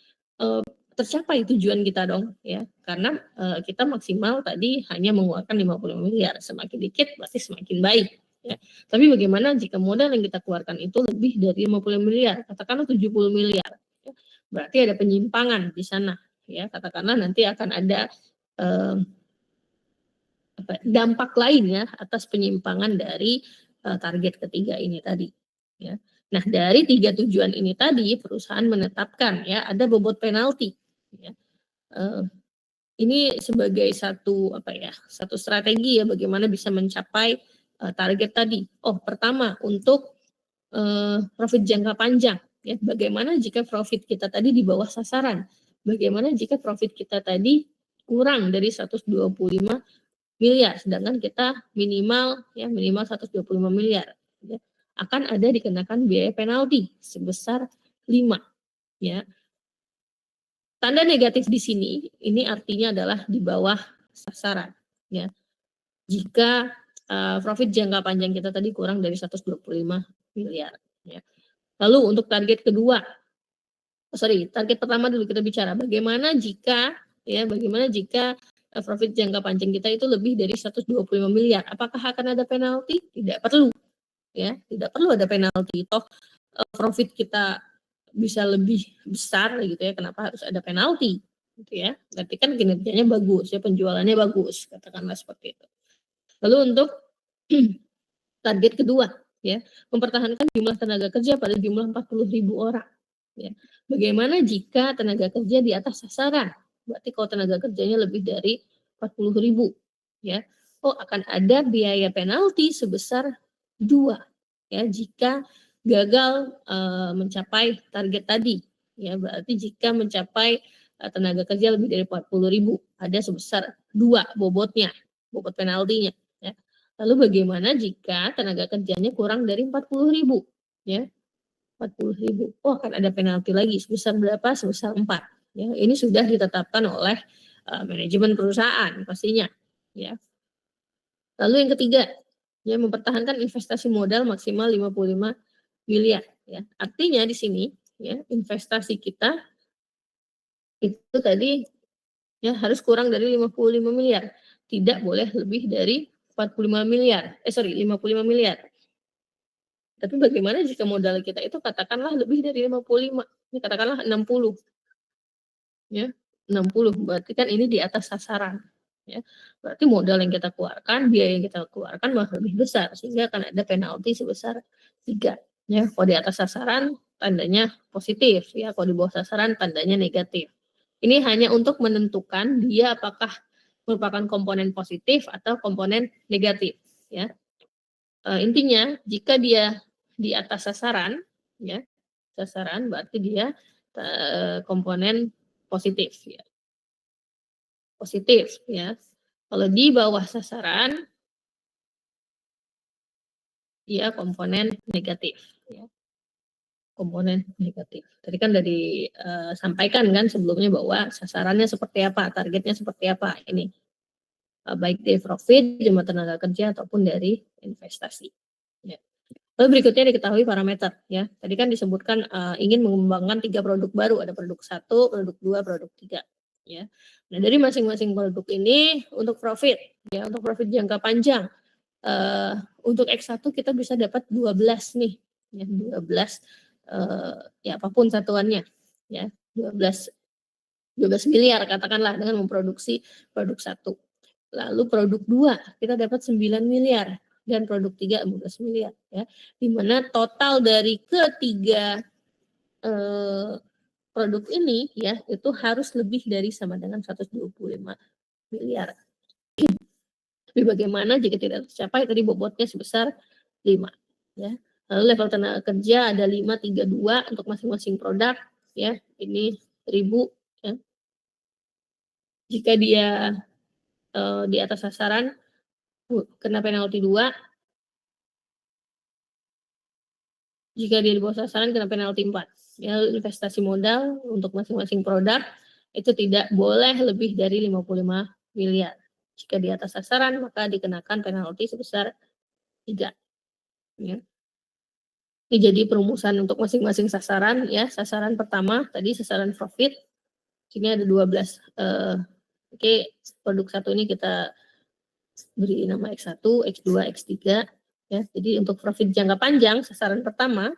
tercapai tujuan kita dong, ya. Karena kita maksimal tadi hanya mengeluarkan 50 miliar. Semakin dikit berarti semakin baik, ya. Tapi bagaimana jika modal yang kita keluarkan itu lebih dari 50 miliar, katakanlah 70 miliar. Ya. Berarti ada penyimpangan di sana, ya. Katakanlah nanti akan ada dampak lainnya atas penyimpangan dari target ketiga ini tadi, ya. Nah, dari 3 tujuan ini tadi perusahaan menetapkan, ya, ada bobot penalti, ya. Ini sebagai satu satu strategi, ya, bagaimana bisa mencapai target tadi. Oh, pertama untuk profit jangka panjang, ya. Bagaimana jika profit kita tadi di bawah sasaran? Bagaimana jika profit kita tadi kurang dari 125 miliar, sedangkan kita minimal 125 miliar, ya. Akan ada dikenakan biaya penalti sebesar 5, ya. Tanda negatif di sini ini artinya adalah di bawah sasaran, ya. Jika profit jangka panjang kita tadi kurang dari 125 miliar, ya. Lalu untuk target kedua, target pertama dulu kita bicara bagaimana jika profit jangka panjang kita itu lebih dari 125 miliar. Apakah akan ada penalti? Tidak perlu, ya. Tidak perlu ada penalti. Toh profit kita bisa lebih besar gitu, ya. Kenapa harus ada penalti? Gitu, ya. Berarti kan kinerjanya bagus, ya, penjualannya bagus, katakanlah seperti itu. Lalu untuk target kedua, ya, mempertahankan jumlah tenaga kerja pada jumlah 40.000 orang, ya. Bagaimana jika tenaga kerja di atas sasaran? Berarti kalau tenaga kerjanya lebih dari 40.000, ya. Oh, akan ada biaya penalti sebesar 2, ya, jika gagal mencapai target tadi, ya. Berarti jika mencapai tenaga kerja lebih dari 40.000, ada sebesar 2 bobot penaltinya, ya. Lalu bagaimana jika tenaga kerjanya kurang dari 40.000, ya. 40.000. Oh, akan ada penalti lagi sebesar berapa? Sebesar 4. Ya, ini sudah ditetapkan oleh manajemen perusahaan pastinya, ya. Lalu yang ketiga, ya, mempertahankan investasi modal maksimal 55 miliar, ya. Artinya di sini, ya, investasi kita itu tadi, ya, harus kurang dari 55 miliar. Tidak boleh lebih dari 55 miliar. 55 miliar. Tapi bagaimana jika modal kita itu katakanlah lebih dari 55, ini katakanlah 60, ya, 60, berarti kan ini di atas sasaran, ya. Berarti modal yang kita keluarkan, biaya yang kita keluarkan malah lebih besar, sehingga akan ada penalti sebesar 3, ya. Kalau di atas sasaran tandanya positif, ya, kalau di bawah sasaran tandanya negatif. Ini hanya untuk menentukan dia apakah merupakan komponen positif atau komponen negatif, ya. Intinya jika dia di atas sasaran, ya, sasaran berarti dia komponen positif, ya. Positif, ya. Kalau di bawah sasaran, dia komponen negatif, ya. Komponen negatif. Tadi kan udah disampaikan kan sebelumnya bahwa sasarannya seperti apa, targetnya seperti apa ini. Baik dari profit, jumlah tenaga kerja ataupun dari investasi, ya. Lalu berikutnya diketahui parameter, ya. Tadi kan disebutkan ingin mengembangkan 3 produk baru, ada produk 1, produk 2, produk 3, ya. Nah, dari masing-masing produk ini untuk profit, ya, untuk profit jangka panjang, untuk X1 kita bisa dapat 12 nih, ya, 12 ya apapun satuannya, ya, 12 miliar katakanlah dengan memproduksi produk 1. Lalu produk 2 kita dapat 9 miliar dan produk 3 15 miliar, ya. Di mana total dari ketiga produk ini, ya, itu harus lebih dari sama dengan 125 miliar. Tapi bagaimana jika tidak tercapai tadi bobotnya sebesar 5, ya. Lalu level tenaga kerja ada 532 untuk masing-masing produk, ya. Ini 1000, ya. Jika dia di atas sasaran, kena penalti 2. Jika dia di bawah sasaran kena penalti 4. Ya, investasi modal untuk masing-masing produk itu tidak boleh lebih dari 55 miliar. Jika di atas sasaran maka dikenakan penalti sebesar 3. Ya. Ini jadi perumusan untuk masing-masing sasaran, ya. Sasaran pertama tadi sasaran profit. Sini ada 12. Oke, produk satu ini kita beri nama X1, X2, X3, ya. Jadi untuk profit jangka panjang sasaran pertama,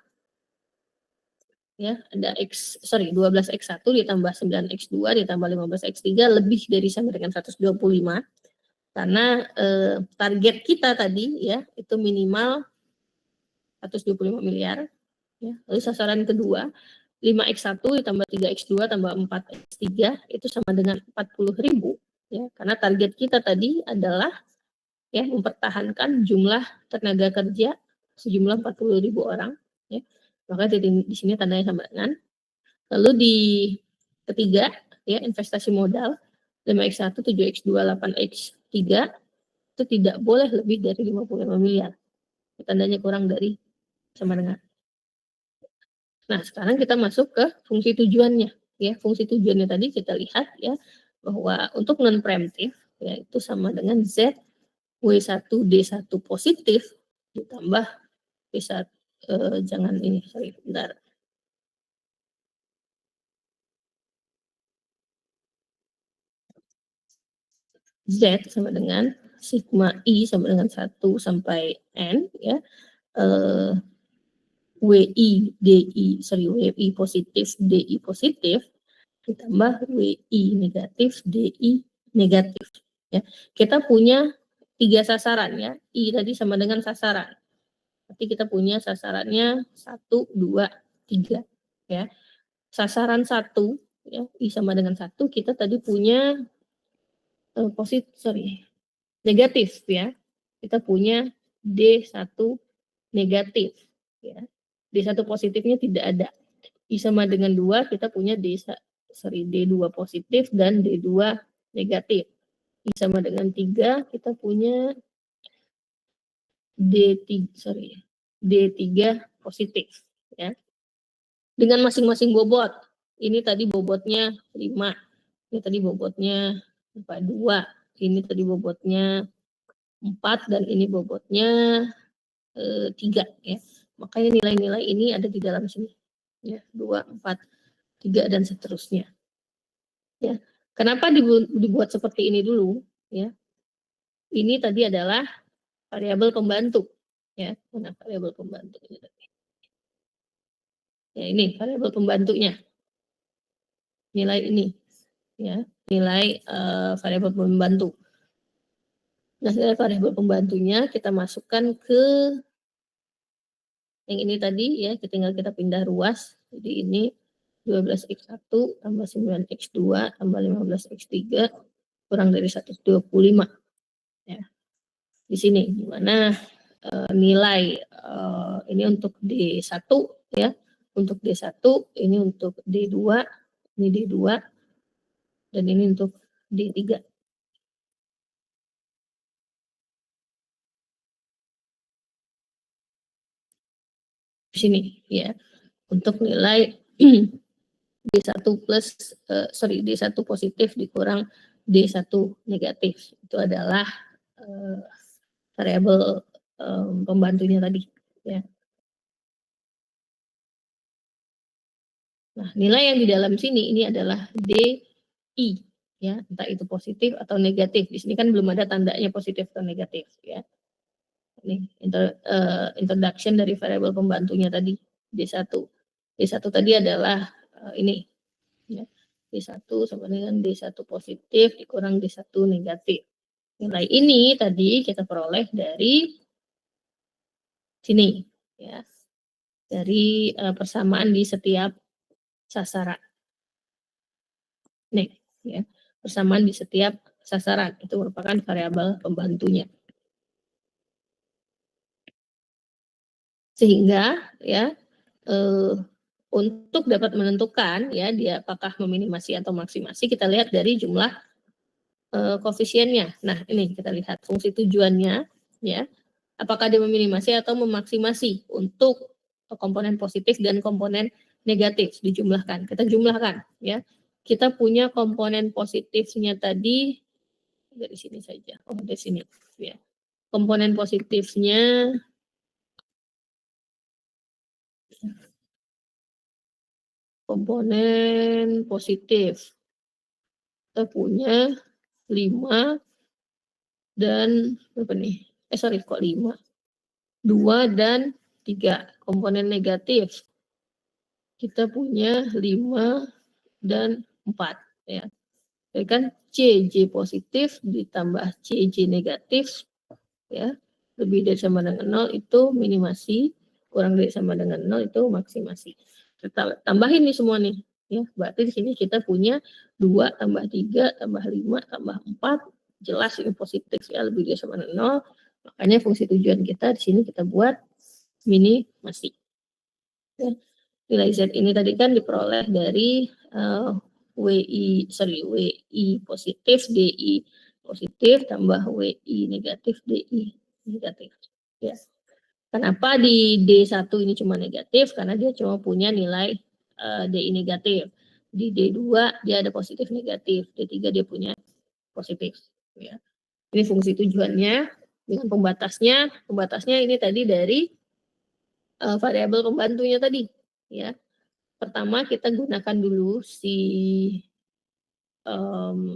ya, ada 12X1 ditambah 9X2 ditambah 15X3 lebih dari sama dengan 125, karena target kita tadi, ya, itu minimal 125 miliar, ya. Lalu sasaran kedua 5X1 ditambah 3X2 tambah 4X3 itu sama dengan 40.000, ya, karena target kita tadi adalah, ya, mempertahankan jumlah tenaga kerja sejumlah 40.000 orang, ya. Maka di sini tandanya sama dengan. Lalu di ketiga, ya, investasi modal 5X1, 7X2, 8X3 itu tidak boleh lebih dari 55 miliar. Tandanya kurang dari sama dengan. Nah, sekarang kita masuk ke fungsi tujuannya, ya. Fungsi tujuannya tadi kita lihat, ya, bahwa untuk non preemptif, ya, itu sama dengan Z W1 D1 positif ditambah B1, jangan ini, sorry, bentar. Z sama dengan sigma I sama dengan 1 sampai N, ya. WI positif, DI positif ditambah WI negatif, DI negatif, ya. Kita punya 3 sasaran, ya. I tadi sama dengan sasaran. Berarti kita punya sasarannya 1, 2, 3, ya. Sasaran 1, ya, I sama dengan 1, kita tadi punya negatif, ya. Kita punya D1 negatif, ya. D1 positifnya tidak ada. I sama dengan 2, kita punya D2 positif dan D2 negatif. I sama dengan 3, kita punya D3 positif, ya. Dengan masing-masing bobot. Ini tadi bobotnya 5. Ini tadi bobotnya 2. Ini tadi bobotnya 4 dan ini bobotnya 3, ya. Makanya nilai-nilai ini ada di dalam sini, ya. 2, 4, 3 dan seterusnya, ya. Kenapa dibuat seperti ini dulu, ya? Ini tadi adalah variabel pembantu, ya. Mana variabel pembantu ini tadi? Ya, ini variabel pembantunya. Nilai ini, ya. Nilai variabel pembantu. Nah, nilai variabel pembantunya kita masukkan ke yang ini tadi, ya. Tinggal kita pindah ruas. Jadi ini 12X1 tambah 9X2 tambah 15X3 kurang dari 125, ya. Di sini di mana nilai ini untuk D1, ya. Untuk D1, ini untuk D2, ini D2 dan ini untuk D3. Di sini, ya. Untuk nilai D1 D1 positif dikurang D1 negatif itu adalah variabel pembantunya tadi, ya. Nah, nilai yang di dalam sini ini adalah DI, ya, entah itu positif atau negatif. Di sini kan belum ada tandanya positif atau negatif, ya. Ini introduction dari variabel pembantunya tadi D1. D1 tadi adalah ini, ya. D1 sama dengan D1 positif dikurang D1 negatif. Nilai ini tadi kita peroleh dari sini, ya. Dari persamaan di setiap sasaran. Nih, ya. Persamaan di setiap sasaran itu merupakan variabel pembantunya. Sehingga ya untuk dapat menentukan ya dia apakah meminimasi atau maksimasi, kita lihat dari jumlah koefisiennya. Nah, ini kita lihat fungsi tujuannya ya. Apakah dia meminimasi atau memaksimasi untuk komponen positif dan komponen negatif dijumlahkan. Kita jumlahkan ya. Kita punya komponen positifnya tadi dari sini saja. Oh, dari sini ya. Komponen positifnya kita punya 5 dan berapa nih? Sorry, kok 5? 2 dan 3. Komponen negatif kita punya 5 dan 4 ya. Jadi kan CJ positif ditambah CJ negatif ya, lebih dari sama dengan 0 itu minimasi, kurang dari sama dengan 0 itu maksimasi. Kita tambahin nih semua nih ya. Berarti di sini kita punya 2 tambah 3 tambah 5 tambah 4, jelas ini positif ya, lebih dari sama dengan 0. Makanya fungsi tujuan kita di sini kita buat minimasi. Ya. Nilai Z ini tadi kan diperoleh dari WI positif, DI positif, tambah WI negatif, DI negatif. Ya. Kenapa di D1 ini cuma negatif? Karena dia cuma punya nilai DI negatif. Di D2 dia ada positif negatif, D3 dia punya positif. Ya. Ini fungsi tujuannya dengan pembatasnya. Pembatasnya ini tadi dari variabel pembantunya tadi. Ya. Pertama kita gunakan dulu si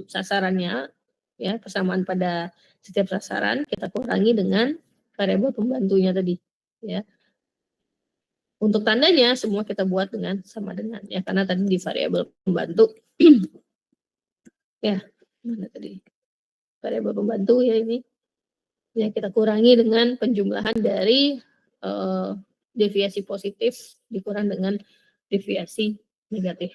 sasarannya, ya persamaan pada setiap sasaran kita kurangi dengan variabel pembantunya tadi, ya. Untuk tandanya semua kita buat dengan sama dengan ya, karena tadi di variabel pembantu ya mana tadi variabel pembantu ya ini ya kita kurangi dengan penjumlahan dari deviasi positif dikurang dengan deviasi negatif.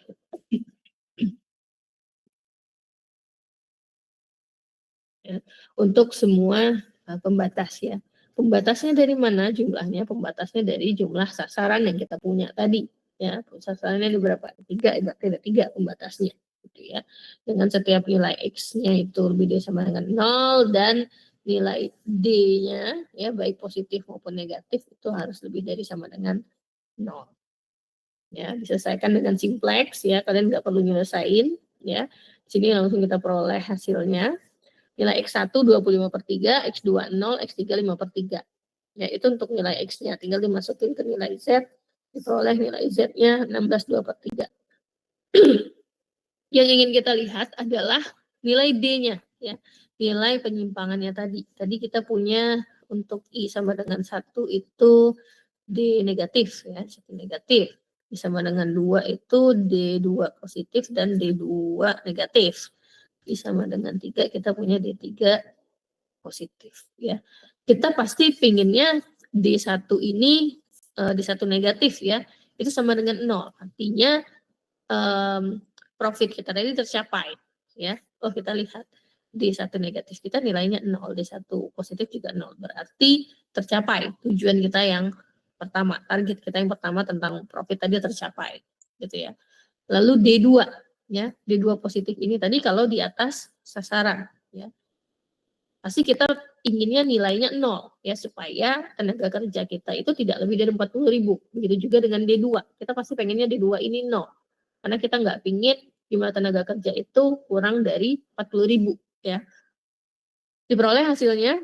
Ya, untuk semua pembatas ya. Pembatasnya dari mana jumlahnya? Pembatasnya dari jumlah sasaran yang kita punya tadi. Ya, sasarannya ada berapa? 3, berarti ada 3 pembatasnya. Gitu ya. Dengan setiap nilai X-nya itu lebih dari sama dengan 0 dan nilai D-nya ya baik positif maupun negatif itu harus lebih dari sama dengan 0. Ya, diselesaikan dengan simplex ya, kalian nggak perlu nyelesain ya. Sini langsung kita peroleh hasilnya. Nilai X1 25/3, X2 0, X3 5/3. Ya, itu untuk nilai X-nya. Tinggal dimasukin ke nilai Z, diperoleh nilai Z-nya 16/2/3. Yang ingin kita lihat adalah nilai D-nya. Ya, nilai penyimpangannya tadi. Tadi kita punya untuk I sama dengan 1 itu D negatif. Ya, 1 negatif. I sama dengan 2 itu D2 positif dan D2 negatif. I sama dengan 3 kita punya D3 positif ya. Kita pasti pinginnya D1 ini D1 negatif ya. Itu sama dengan 0. Artinya profit kita tadi tercapai ya. Oh, kita lihat D1 negatif kita nilainya 0, D1 positif juga 0. Berarti tercapai tujuan kita yang pertama, target kita yang pertama tentang profit tadi tercapai gitu ya. Lalu D2 ya, D2 positif ini tadi kalau di atas sasaran ya. Pasti kita inginnya nilainya 0 ya supaya tenaga kerja kita itu tidak lebih dari 40.000. Begitu juga dengan D2. Kita pasti pengennya D2 ini 0. Karena kita nggak pingin jumlah tenaga kerja itu kurang dari 40.000 ya. Diperoleh hasilnya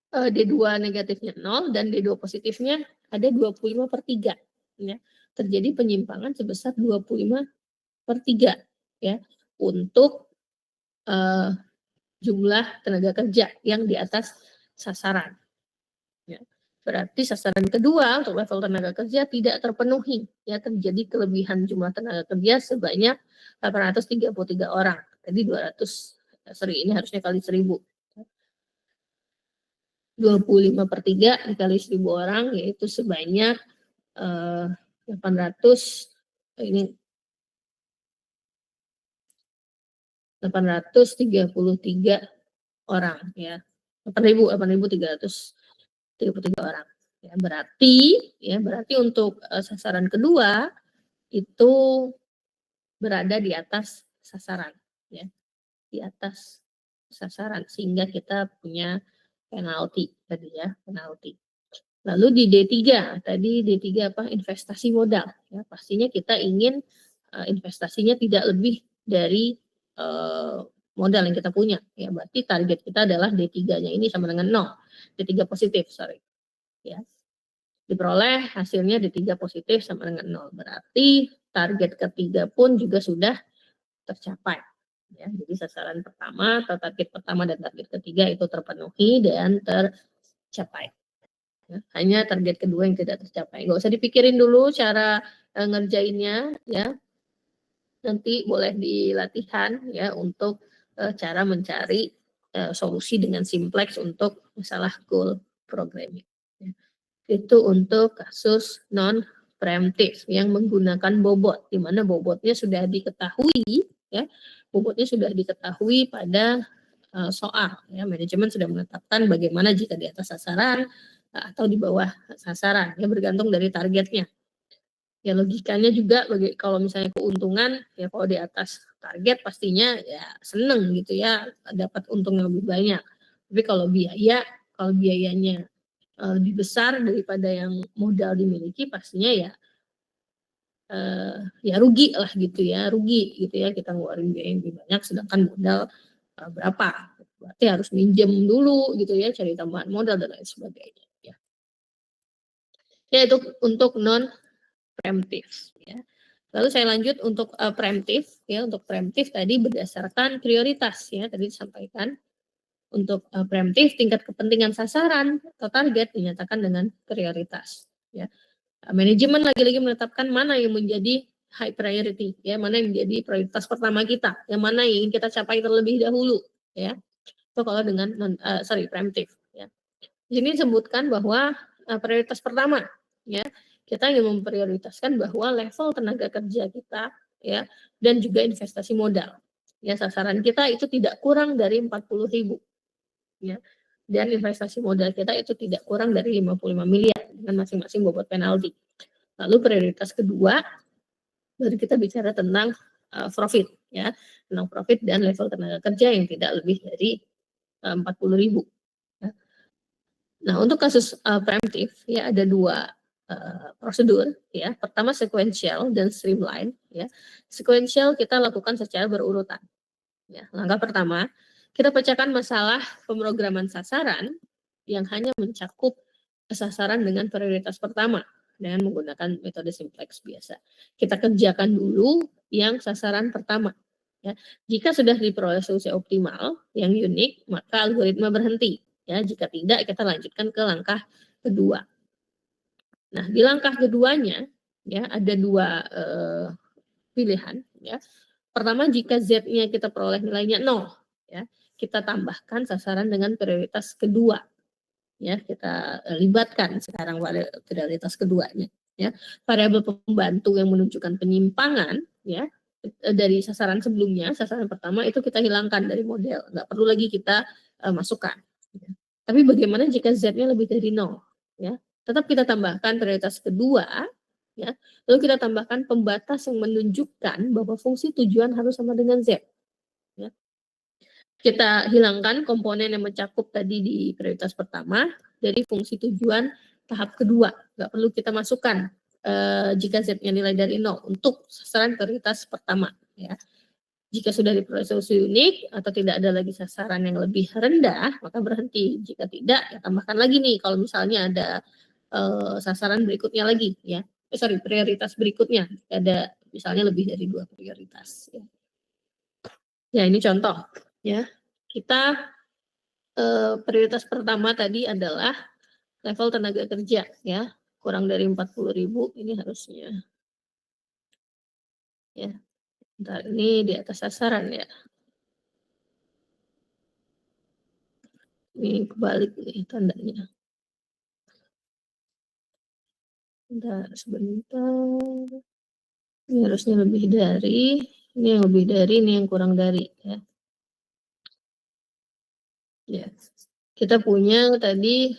D2 negatifnya 0 dan D2 positifnya ada 25/3 ya. Terjadi penyimpangan sebesar 25/3 ya untuk jumlah tenaga kerja yang di atas sasaran. Ya. Berarti sasaran kedua untuk level tenaga kerja tidak terpenuhi. Ya, terjadi kelebihan jumlah tenaga kerja sebanyak 833 orang. Tadi 200, ini harusnya kali 1000. 25/3 dikali 1000 orang yaitu sebanyak 800 ini 833 orang ya. 8.333 orang. Berarti untuk sasaran kedua itu berada di atas sasaran, ya, di atas sasaran sehingga kita punya penalti tadi ya, penalti. Lalu di D3, tadi D3 apa? Investasi modal. Ya, pastinya kita ingin investasinya tidak lebih dari modal yang kita punya. Ya, berarti target kita adalah D3-nya ini sama dengan 0. D3 positif, sorry. Ya. Diperoleh hasilnya D3 positif sama dengan 0. Berarti target ketiga pun juga sudah tercapai. Ya, jadi sasaran pertama atau target pertama dan target ketiga itu terpenuhi dan tercapai. Ya, hanya target kedua yang tidak tercapai. Nggak usah dipikirin dulu cara ngerjainnya, ya. Nanti boleh dilatihan ya untuk cara mencari solusi dengan simplex untuk masalah goal programming. Ya. Itu untuk kasus non preemptif yang menggunakan bobot, di mana bobotnya sudah diketahui, ya, bobotnya sudah diketahui pada soal. Ya, manajemen sudah menetapkan bagaimana jika di atas sasaran atau di bawah sasaran, ya bergantung dari targetnya. Ya logikanya juga kalau misalnya keuntungan, ya kalau di atas target pastinya ya seneng gitu ya, dapat untung yang lebih banyak. Tapi kalau biayanya lebih besar daripada yang modal dimiliki, pastinya ya rugi lah gitu ya, rugi gitu ya, kita ngeluarin biaya yang lebih banyak sedangkan modal berapa. Berarti harus minjem dulu gitu ya, cari tambahan modal dan lain sebagainya ya. Ya itu untuk non preemptif ya. Lalu saya lanjut untuk preemptif ya. Untuk preemptif tadi berdasarkan prioritas ya, tadi disampaikan. Untuk preemptif tingkat kepentingan sasaran atau target dinyatakan dengan prioritas ya. Manajemen lagi-lagi menetapkan mana yang menjadi high priority ya, mana yang menjadi prioritas pertama kita, yang mana yang ingin kita capai terlebih dahulu ya. Itu kalau dengan preemptif ya. Di sini disebutkan bahwa prioritas pertama ya, kita ingin memprioritaskan bahwa level tenaga kerja kita ya dan juga investasi modal. Ya, sasaran kita itu tidak kurang dari 40.000 ya. Dan investasi modal kita itu tidak kurang dari 55 miliar dengan masing-masing bobot penalti. Lalu prioritas kedua baru kita bicara tentang profit ya, tentang profit dan level tenaga kerja yang tidak lebih dari 40.000. Ya. Nah, untuk kasus preemptif ya ada dua prosedur ya. Pertama sequential dan streamline ya. Sequential kita lakukan secara berurutan. Ya, langkah pertama, kita pecahkan masalah pemrograman sasaran yang hanya mencakup sasaran dengan prioritas pertama dengan menggunakan metode simplex biasa. Kita kerjakan dulu yang sasaran pertama. Ya. Jika sudah diperoleh solusi optimal yang unik, maka algoritma berhenti. Ya, jika tidak, kita lanjutkan ke langkah kedua. Nah, di langkah keduanya, ya ada dua pilihan. Ya. Pertama, jika Z-nya kita peroleh nilainya 0, ya, kita tambahkan sasaran dengan prioritas kedua. Ya, kita libatkan sekarang prioritas keduanya. Ya, variabel pembantu yang menunjukkan penyimpangan, ya, dari sasaran sebelumnya, sasaran pertama itu kita hilangkan dari model, nggak perlu lagi kita masukkan. Ya. Tapi bagaimana jika Z-nya lebih dari 0? Ya, tetap kita tambahkan prioritas kedua. Ya, lalu kita tambahkan pembatas yang menunjukkan bahwa fungsi tujuan harus sama dengan Z. Ya. Kita hilangkan komponen yang mencakup tadi di prioritas pertama dari fungsi tujuan tahap kedua. Nggak perlu kita masukkan jika Z-nya nilai dari 0 untuk sasaran prioritas pertama. Ya. Jika sudah diperoleh solusi unik atau tidak ada lagi sasaran yang lebih rendah, maka berhenti. Jika tidak, ya tambahkan lagi nih kalau misalnya ada sasaran berikutnya lagi ya. Prioritas berikutnya ada misalnya lebih dari 2 prioritas ya. Ya, ini contoh ya. Kita prioritas pertama tadi adalah level tenaga kerja ya. Kurang dari 40.000 ini harusnya. Ya. Bentar, ini di atas sasaran ya. Ini kebalik nih tandanya. Bentar, sebentar. Ini harusnya lebih dari, ini yang lebih dari, ini yang kurang dari ya. Ya. Kita punya tadi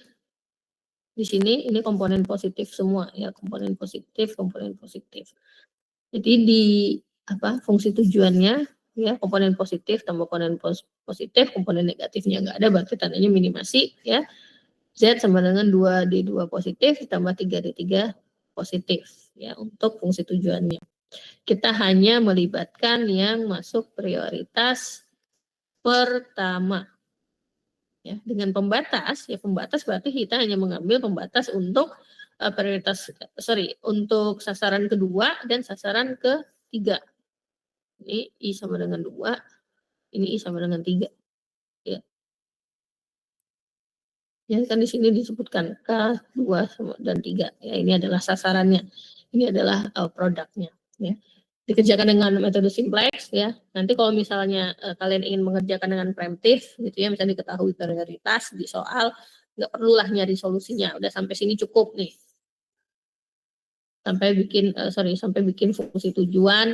Di sini ini komponen positif semua ya, komponen positif. Jadi di fungsi tujuannya ya, komponen positif tambah komponen positif, komponen negatifnya nggak ada, berarti tandanya minimasi ya. Z sama dengan 2D2 positif tambah 3D3 positif ya untuk fungsi tujuannya. Kita hanya melibatkan yang masuk prioritas pertama. Ya, dengan pembatas, ya pembatas berarti kita hanya mengambil pembatas untuk untuk sasaran kedua dan sasaran ketiga. Ini I sama dengan 2, ini I sama dengan 3. Ya. Ya kan di sini disebutkan K2 dan 3. Ya, ini adalah sasarannya. Ini adalah produknya. Ya. Dikerjakan dengan metode simplex ya. Nanti kalau misalnya kalian ingin mengerjakan dengan preemptif gitu ya, misalnya diketahui prioritas di soal, nggak perlulah nyari solusinya, udah sampai sini cukup nih. Sampai bikin fungsi tujuan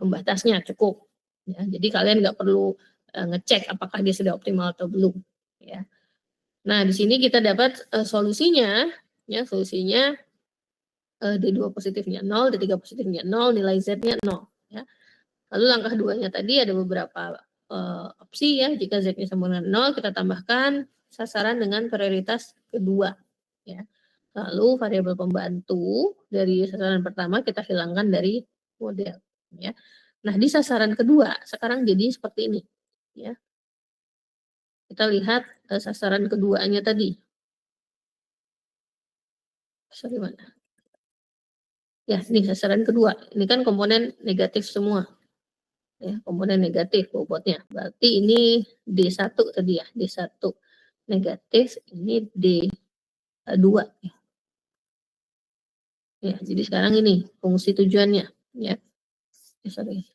pembatasnya cukup. Ya, jadi kalian nggak perlu ngecek apakah dia sudah optimal atau belum. Ya. Nah di sini kita dapat solusinya, ya solusinya D2 positifnya 0, D3 positifnya 0, nilai Z-nya 0. Ya. Lalu langkah 2-nya tadi ada beberapa opsi ya. Jika Z-nya sama dengan 0, kita tambahkan sasaran dengan prioritas kedua. Ya. Lalu variabel pembantu dari sasaran pertama kita hilangkan dari model. Ya. Nah di sasaran kedua sekarang jadi seperti ini. Ya. Kita lihat sasaran keduanya tadi. Sorry mana? Ya, ini sasaran kedua. Ini kan komponen negatif semua. Ya, komponen negatif bobotnya. Berarti ini D1 tadi ya, D1 negatif, ini D2 ya. Ya, jadi sekarang ini fungsi tujuannya ya. Sorry.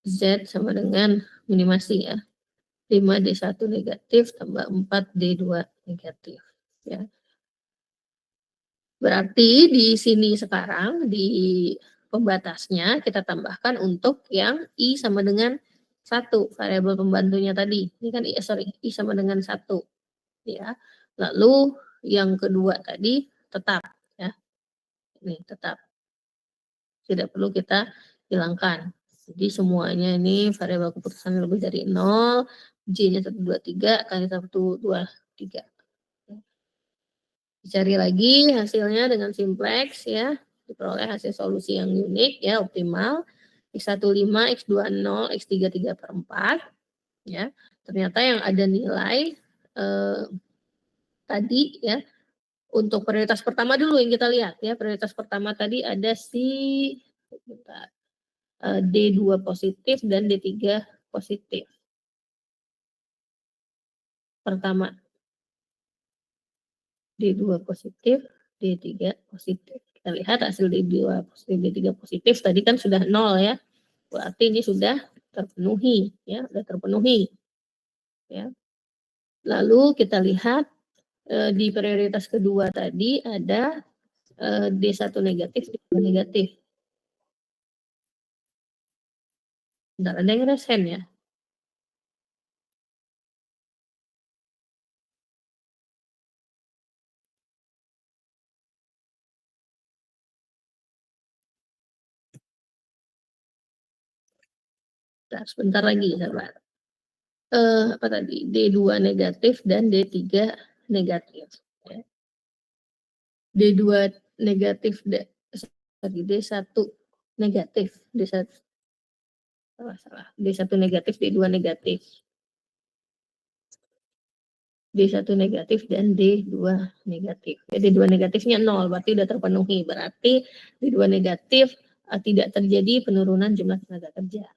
Z sama dengan minimasi ya. 5D1 negatif tambah 4D2 negatif ya. Berarti di sini sekarang di pembatasnya kita tambahkan untuk yang I sama dengan 1, variabel pembantunya tadi. Ini kan I sama dengan 1 ya. Lalu yang kedua tadi tetap ya. Ini tetap. Tidak perlu kita hilangkan. Jadi semuanya ini variabel keputusan lebih dari 0, J-nya 1 2 3 kali 1 2 3. Dicari lagi hasilnya dengan simplex ya, diperoleh hasil solusi yang unik ya, optimal. X1 5, X2 0, X3 3/4 ya. Ternyata yang ada nilai tadi ya, untuk prioritas pertama dulu yang kita lihat ya. Prioritas pertama tadi ada D2 positif dan D3 positif. Pertama D2 positif, D3 positif. Kita lihat hasil D2 positif, D3 positif tadi kan sudah 0 ya. Berarti ini sudah terpenuhi ya, sudah terpenuhi. Ya. Lalu kita lihat di prioritas kedua tadi ada D1 negatif, D2 negatif. Bentar, ada yang resen ya? Bentar, sebentar lagi sahabat. Apa tadi? D2 negatif dan D3 negatif. Ya. D2 negatif, D1 negatif, salah. D1 negatif, D2 negatif. D1 negatif dan D2 negatif. Ya, D2 negatifnya 0, berarti sudah terpenuhi. Berarti D2 negatif tidak terjadi penurunan jumlah tenaga kerja.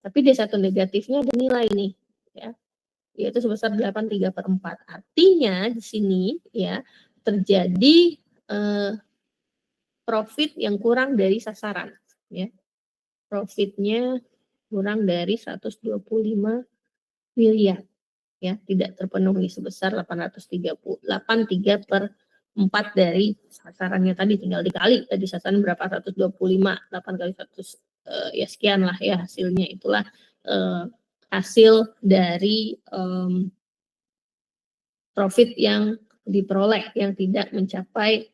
Tapi D1 negatifnya ada nilai nih, ya, yaitu sebesar 8/3/4. Artinya di sini ya terjadi profit yang kurang dari sasaran, ya. Profitnya kurang dari 125 miliar, ya, tidak terpenuhi sebesar 8/3/4 dari sasarannya tadi, tinggal dikali tadi sasaran berapa, 125, 8 kali 100 ya sekian lah ya hasilnya. Itulah hasil dari profit yang diperoleh, yang tidak mencapai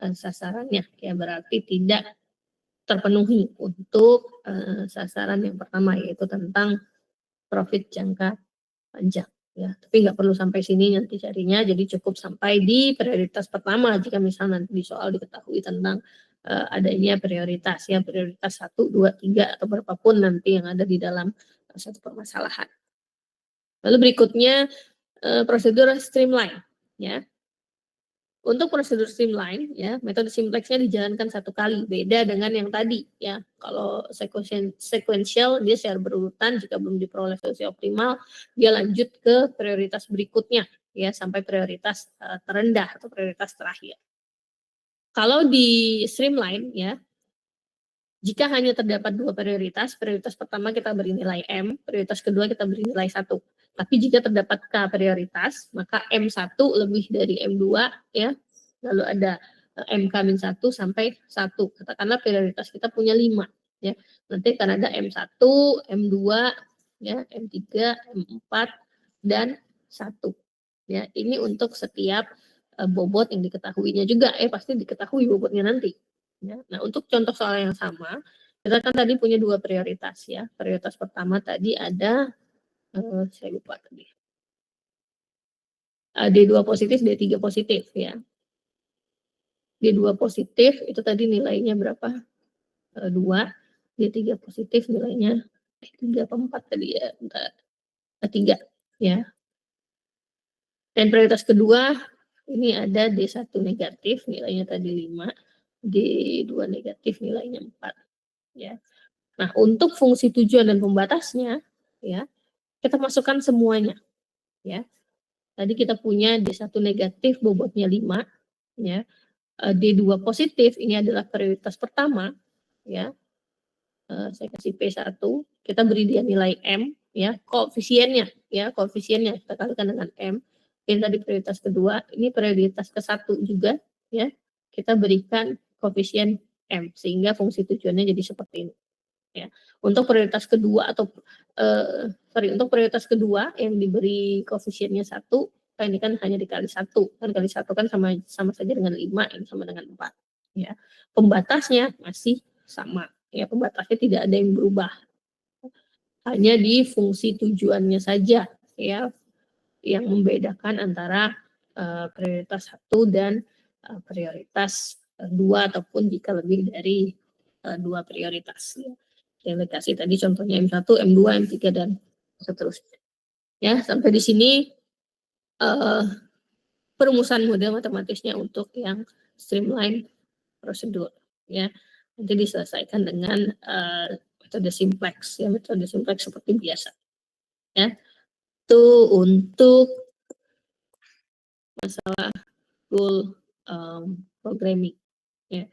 sasarannya, ya berarti tidak terpenuhi untuk sasaran yang pertama, yaitu tentang profit jangka panjang, ya. Tapi nggak perlu sampai sini nanti carinya, jadi cukup sampai di prioritas pertama jika misalnya nanti di soal diketahui tentang adanya prioritas, ya prioritas 1, 2, 3 atau berapapun nanti yang ada di dalam satu permasalahan. Lalu berikutnya prosedur streamline, ya. Untuk prosedur streamline, ya, metode simplexnya dijalankan satu kali, beda dengan yang tadi, ya. Kalau sequential dia secara berurutan, jika belum diperoleh solusi optimal, dia lanjut ke prioritas berikutnya, ya, sampai prioritas terendah atau prioritas terakhir. Kalau di streamline, ya, jika hanya terdapat 2 prioritas, prioritas pertama kita beri nilai M, prioritas kedua kita beri nilai 1. Tapi jika terdapat K prioritas, maka M1 lebih dari M2, ya. Lalu ada MK-1 sampai 1. Katakanlah prioritas kita punya 5, ya. Nanti akan ada M1, M2, ya, M3, M4 dan 1. Ya, ini untuk setiap bobot yang diketahuinya juga, pasti diketahui bobotnya nanti. Ya. Nah, untuk contoh soal yang sama, kita kan tadi punya 2 prioritas, ya. Prioritas pertama tadi ada, saya lupa tadi. D2 positif, D3 positif, ya. D2 positif itu tadi nilainya berapa? 2. D3 positif nilainya 3 apa 4 tadi ya? Bentar. 3, ya. Dan prioritas kedua ini ada D1 negatif nilainya tadi 5, D2 negatif nilainya 4, ya. Nah, untuk fungsi tujuan dan pembatasnya, ya, kita masukkan semuanya, ya. Tadi kita punya D1 negatif bobotnya 5, ya. D2 positif ini adalah prioritas pertama, ya. Saya kasih P1, kita beri dia nilai M, ya, koefisiennya, ya, koefisiennya kita kalikan dengan M. Ini tadi prioritas kedua, ini prioritas ke-1 juga, ya. Kita berikan koefisien M sehingga fungsi tujuannya jadi seperti ini. Ya. Untuk prioritas kedua atau untuk prioritas kedua yang diberi koefisiennya 1, ini kan hanya dikali 1, kan kali 1 kan sama saja dengan 5, ini sama dengan 4, ya. Pembatasnya masih sama, ya, pembatasnya tidak ada yang berubah. Hanya di fungsi tujuannya saja, ya, yang membedakan antara prioritas 1 dan prioritas 2 ataupun jika lebih dari 2 prioritas, ya. Yang dikasih tadi contohnya M1, M2, M3 dan seterusnya. Ya, sampai di sini perumusan model matematisnya untuk yang streamline prosedur, ya. Nanti diselesaikan dengan metode simplex, ya, metode simplex seperti biasa, ya. Itu untuk masalah rule programming, ya.